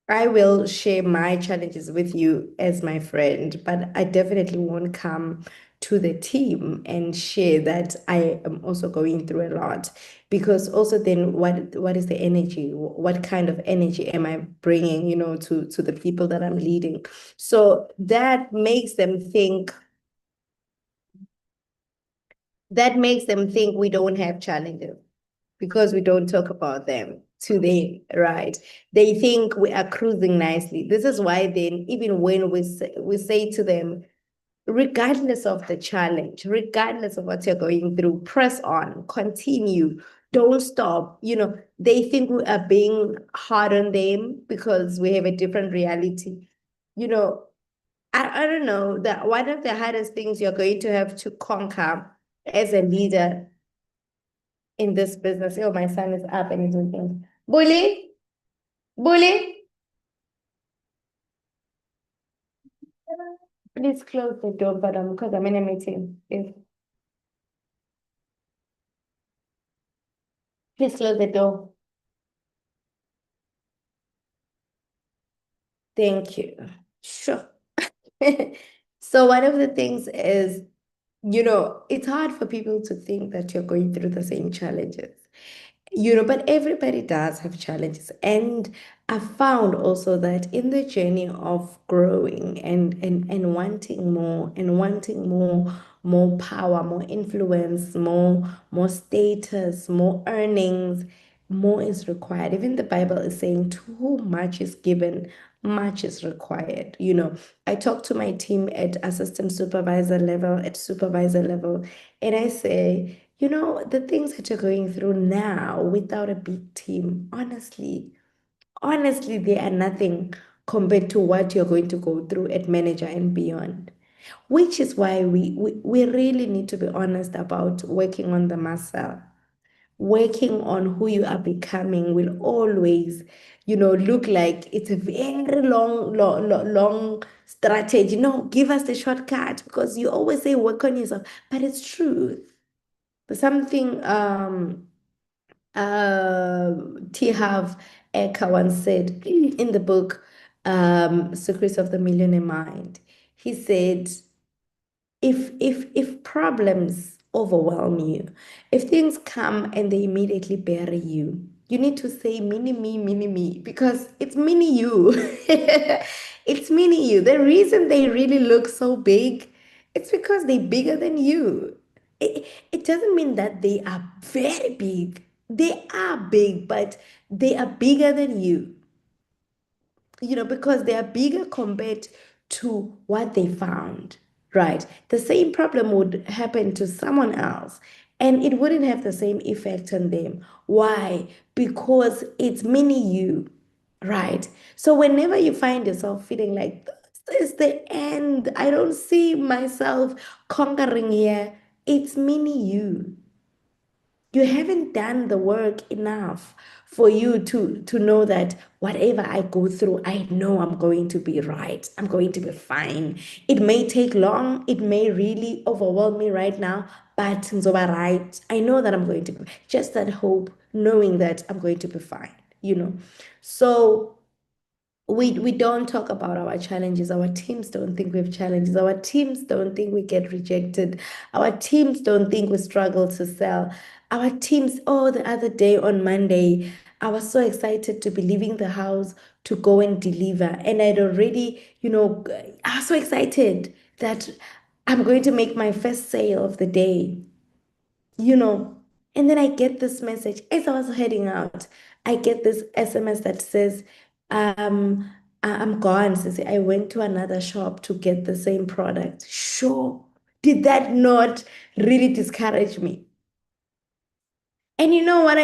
I will share my challenges with you as my friend, but I definitely won't come to the team and share that I am also going through a lot. Because also then what is the energy? What kind of energy am I bringing, to the people that I'm leading? So that makes them think we don't have challenges because we don't talk about them to them, right? They think we are cruising nicely. This is why then, even when we say to them, regardless of the challenge, regardless of what you're going through, press on, continue, don't stop. They think we are being hard on them because we have a different reality. You know, I don't know that one of the hardest things you're going to have to conquer as a leader in this business. Oh, my son is up and he's looking. Bully, bully, please close the door, but because I'm in a meeting. Please close the door. Thank you. Sure. So one of the things is, it's hard for people to think that you're going through the same challenges. But everybody does have challenges. And I found also that in the journey of growing and wanting more power, more influence, more status, more earnings, more is required. Even the Bible is saying, to whom much is given, much is required. I talk to my team at assistant supervisor level, at supervisor level, and I say, the things that you're going through now without a big team, honestly, they are nothing compared to what you're going to go through at manager and beyond. Which is why we really need to be honest about working on the muscle. Working on who you are becoming will always, look like it's a very long strategy. No, give us the shortcut because you always say work on yourself, but it's true. Something T. Harv Eker once said in the book Secrets of the Millionaire Mind. He said, if problems overwhelm you, if things come and they immediately bury you, you need to say mini me, because it's mini you. It's mini you. The reason they really look so big, it's because they're bigger than you. It doesn't mean that they are very big. They are big, but they are bigger than you, because they are bigger compared to what they found, right? The same problem would happen to someone else and it wouldn't have the same effect on them. Why? Because it's mini you, right? So whenever you find yourself feeling like this is the end, I don't see myself conquering here, it's mini you. You haven't done the work enough for you to know that whatever I go through, I know I'm going to be right. I'm going to be fine. It may take long, it may really overwhelm me right now, but nzoba right. I know that I'm going to be just that hope, knowing that I'm going to be fine. So we don't talk about our challenges. Our teams don't think we have challenges. Our teams don't think we get rejected. Our teams don't think we struggle to sell. Our teams, oh, the other day on Monday, I was so excited to be leaving the house to go and deliver. And I'd already, I was so excited that I'm going to make my first sale of the day you know. And then I get this message as I was heading out. I get this SMS that says, I'm gone, Sissy. I went to another shop to get the same product. Sure. Did that not really discourage me? And you know what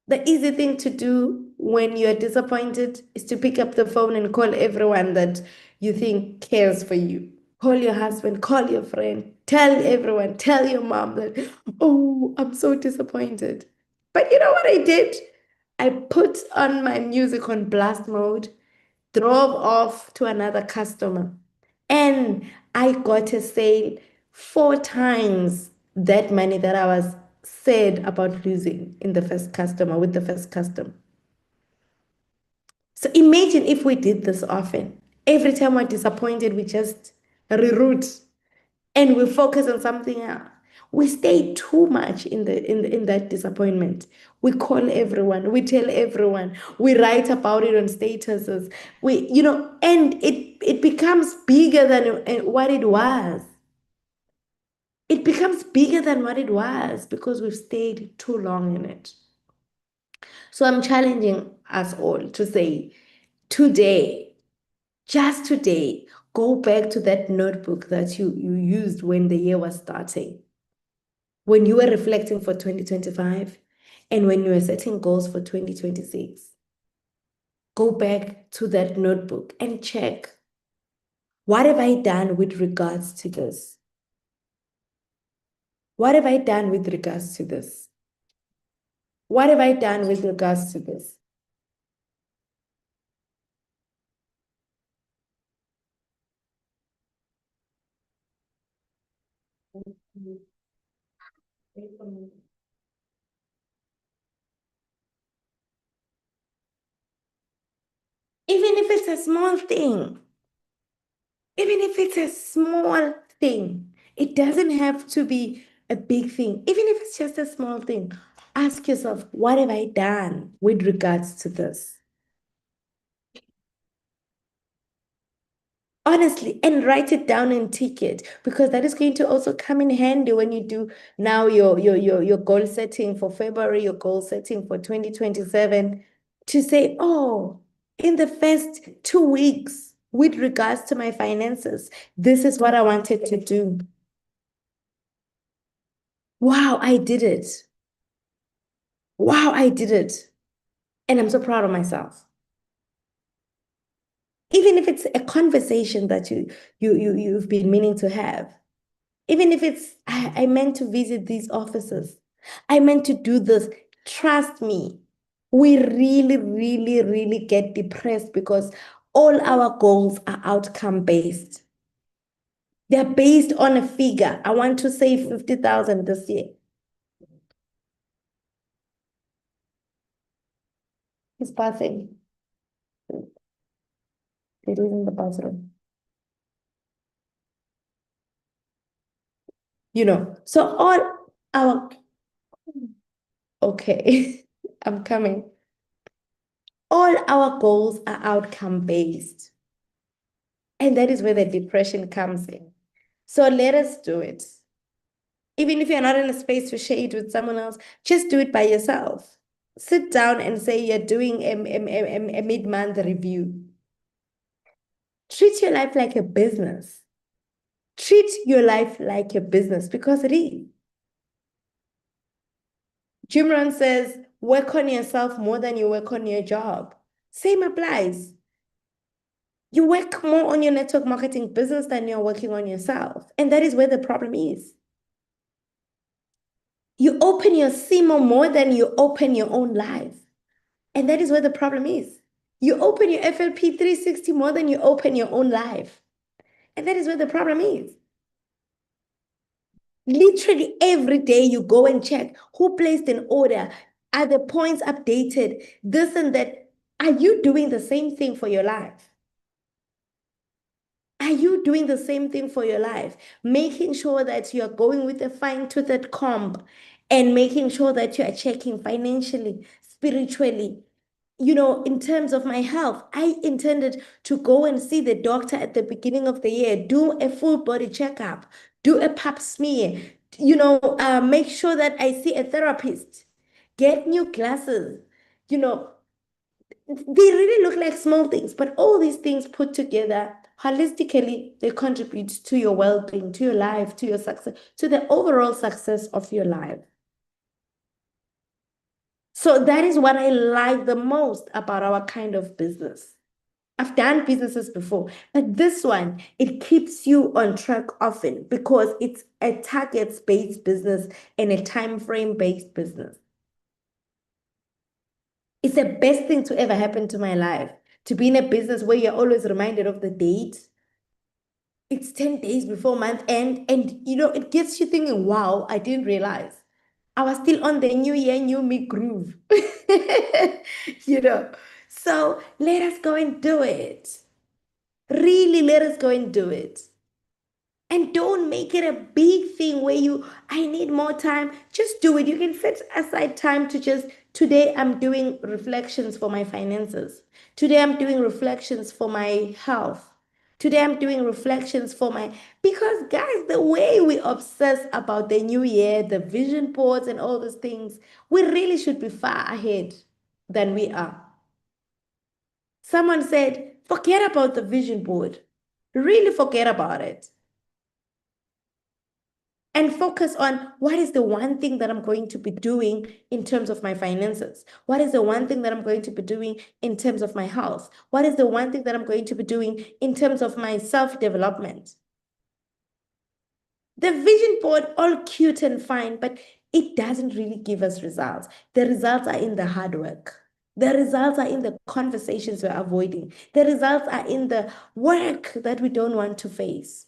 the easy thing to do when you're disappointed is to pick up the phone and call everyone that you think cares for you. Call your husband, call your friend, tell everyone, tell your mom that, oh, I'm so disappointed. But you know what I did? I put on my music on blast mode, drove off to another customer, and I got a sale 4 times that money that I was sad about losing in the first customer with the first customer. So imagine if we did this often. Every time we're disappointed, we just reroute and we focus on something else. We stay too much in that disappointment. We call everyone, we tell everyone, we write about it on statuses. And it becomes bigger than what it was. It becomes bigger than what it was because we've stayed too long in it. So I'm challenging us all to say, today, just today, go back to that notebook that you used when the year was starting, when you were reflecting for 2025, and when you were setting goals for 2026. Go back to that notebook and check, what have I done with regards to this? What have I done with regards to this? What have I done with regards to this? Even if it's a small thing, even if it's a small thing, it doesn't have to be a big thing. Even if it's just a small thing, ask yourself, what have I done with regards to this? Honestly, and write it down and tick it, because that is going to also come in handy when you do now your goal setting for February, your goal setting for 2027, to say, oh, in the first 2 weeks, with regards to my finances, this is what I wanted to do. Wow, I did it. Wow, I did it. And I'm so proud of myself. Even if it's a conversation that you've been meaning to have. Even if it's, I meant to visit these offices. I meant to do this. Trust me, we really, really, really get depressed because all our goals are outcome based. They're based on a figure. I want to save 50,000 this year. He's passing. It is in the bathroom. So all our, okay, I'm coming. All our goals are outcome based. And that is where the depression comes in. So let us do it. Even if you're not in a space to share it with someone else, just do it by yourself. Sit down and say you're doing a mid-month review. Treat your life like a business. Treat your life like a business, because it is. Jim Rohn says, work on yourself more than you work on your job. Same applies. You work more on your network marketing business than you're working on yourself. And that is where the problem is. You open your CMO more than you open your own life. And that is where the problem is. You open your FLP 360 more than you open your own life. And that is where the problem is. Literally every day you go and check who placed an order. Are the points updated? This and that. Are you doing the same thing for your life? Are you doing the same thing for your life? Making sure that you're going with a fine-toothed comb and making sure that you are checking financially, spiritually. In terms of my health, I intended to go and see the doctor at the beginning of the year, do a full body checkup, do a pap smear, make sure that I see a therapist, get new glasses. They really look like small things, but all these things put together, holistically, they contribute to your well-being, to your life, to your success, to the overall success of your life. So that is what I like the most about our kind of business. I've done businesses before, but this one, it keeps you on track often because it's a targets-based business and a time frame-based business. It's the best thing to ever happen to my life, to be in a business where you're always reminded of the date. It's 10 days before month end, and it gets you thinking, wow, I didn't realize. I was still on the new year, new me groove. you know. So let us go and do it. Really, let us go and do it. And don't make it a big thing where I need more time. Just do it. You can set aside time to just, today I'm doing reflections for my finances. Today I'm doing reflections for my health. Today I'm doing reflections for because guys, the way we obsess about the new year, the vision boards and all those things, we really should be far ahead than we are. Someone said, forget about the vision board. Really forget about it. And focus on what is the one thing that I'm going to be doing in terms of my finances? What is the one thing that I'm going to be doing in terms of my health? What is the one thing that I'm going to be doing in terms of my self-development? The vision board, all cute and fine, but it doesn't really give us results. The results are in the hard work. The results are in the conversations we're avoiding. The results are in the work that we don't want to face.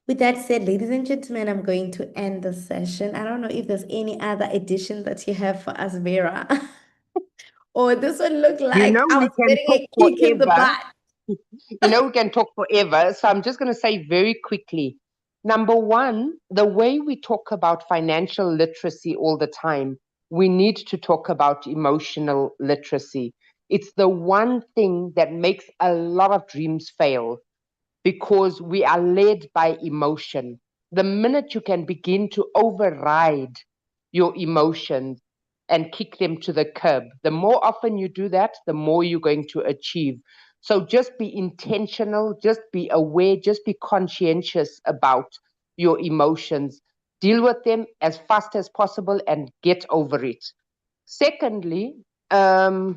With that said, ladies and gentlemen, I'm going to end the session. I don't know if there's any other addition that you have for us, Vera. Or this one looked You like know, I we was can getting talk a kick in the forever. butt. You know, we can talk forever. So I'm just going to say very quickly. Number one, the way we talk about financial literacy all the time, we need to talk about emotional literacy. It's the one thing that makes a lot of dreams fail because we are led by emotion. The minute you can begin to override your emotions and kick them to the curb, the more often you do that, the more you're going to achieve. So just be intentional, just be aware, just be conscientious about your emotions. Deal with them as fast as possible and get over it. Secondly, talking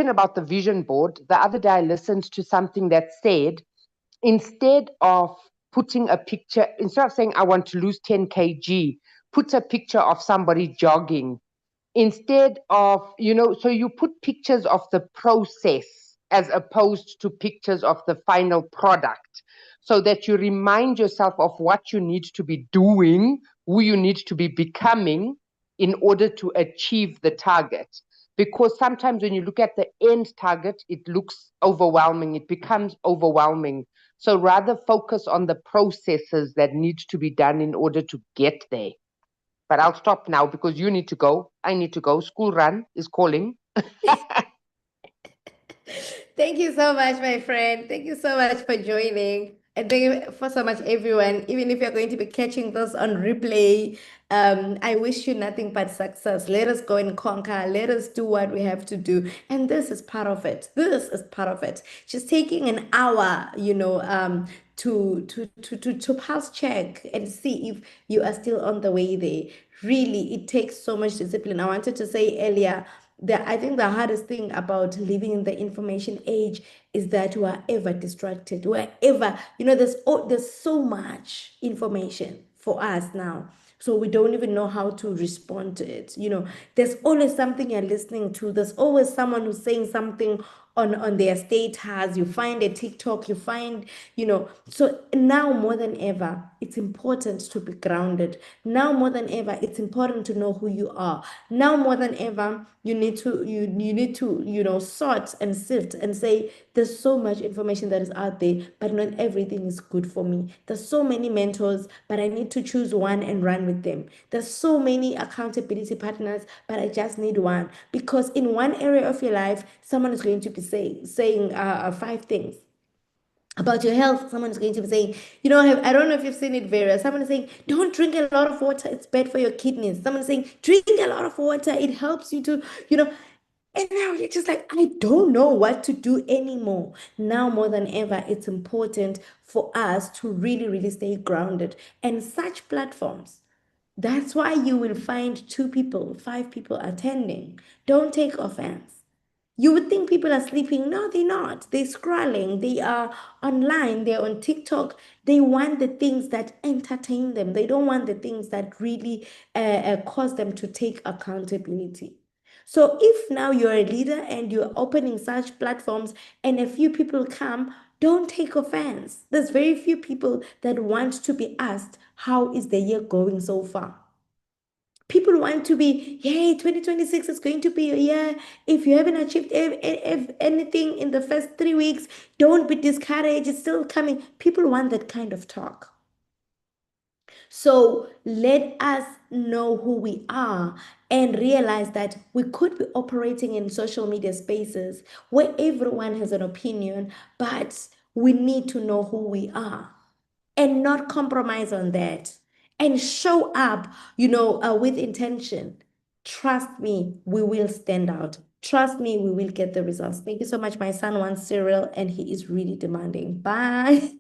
about the vision board, the other day I listened to something that said, instead of putting a picture, instead of saying, I want to lose 10 kg, put a picture of somebody jogging. Instead of, so you put pictures of the process as opposed to pictures of the final product, so that you remind yourself of what you need to be doing, who you need to be becoming in order to achieve the target. Because sometimes when you look at the end target, it looks overwhelming, it becomes overwhelming. So rather focus on the processes that need to be done in order to get there. But I'll stop now because you need to go. I need to go. School run is calling. Thank you so much, my friend. Thank you so much for joining. And thank you for so much, everyone. Even if you're going to be catching this on replay, I wish you nothing but success. Let us go and conquer. Let us do what we have to do. And this is part of it. This is part of it. Just taking an hour, to pulse check and see if you are still on the way there. Really, it takes so much discipline. I wanted to say earlier that I think the hardest thing about living in the information age is that we are ever distracted. We're ever, there's so much information for us now. So we don't even know how to respond to it. There's always something you're listening to. There's always someone who's saying something on their status. You find a TikTok, you find, so now more than ever, it's important to be grounded. Now more than ever, it's important to know who you are. Now more than ever, you need to sort and sift and say, there's so much information that is out there, but not everything is good for me. There's so many mentors, but I need to choose one and run with them. There's so many accountability partners, but I just need one. Because in one area of your life, someone is going to be saying 5 things about your health. Someone is going to be saying, I don't know if you've seen it, Vera. Someone is saying, don't drink a lot of water, it's bad for your kidneys. Someone is saying, drink a lot of water, it helps you to, and now you're just like, I don't know what to do anymore. Now more than ever, it's important for us to really, really stay grounded. And such platforms, that's why you will find 2 people, 5 people attending. Don't take offense. You would think people are sleeping. No, they're not. They're scrolling. They are online. They're on TikTok. They want the things that entertain them. They don't want the things that really cause them to take accountability. So if now you're a leader and you're opening such platforms and a few people come, don't take offense. There's very few people that want to be asked, how is the year going so far? People want to be, yay, 2026 is going to be a year. If you haven't achieved anything in the first 3 weeks, don't be discouraged. It's still coming. People want that kind of talk. So let us know who we are and realize that we could be operating in social media spaces where everyone has an opinion, but we need to know who we are and not compromise on that and show up, with intention. Trust me, we will stand out. Trust me, we will get the results. Thank you so much. My son wants cereal and he is really demanding. Bye.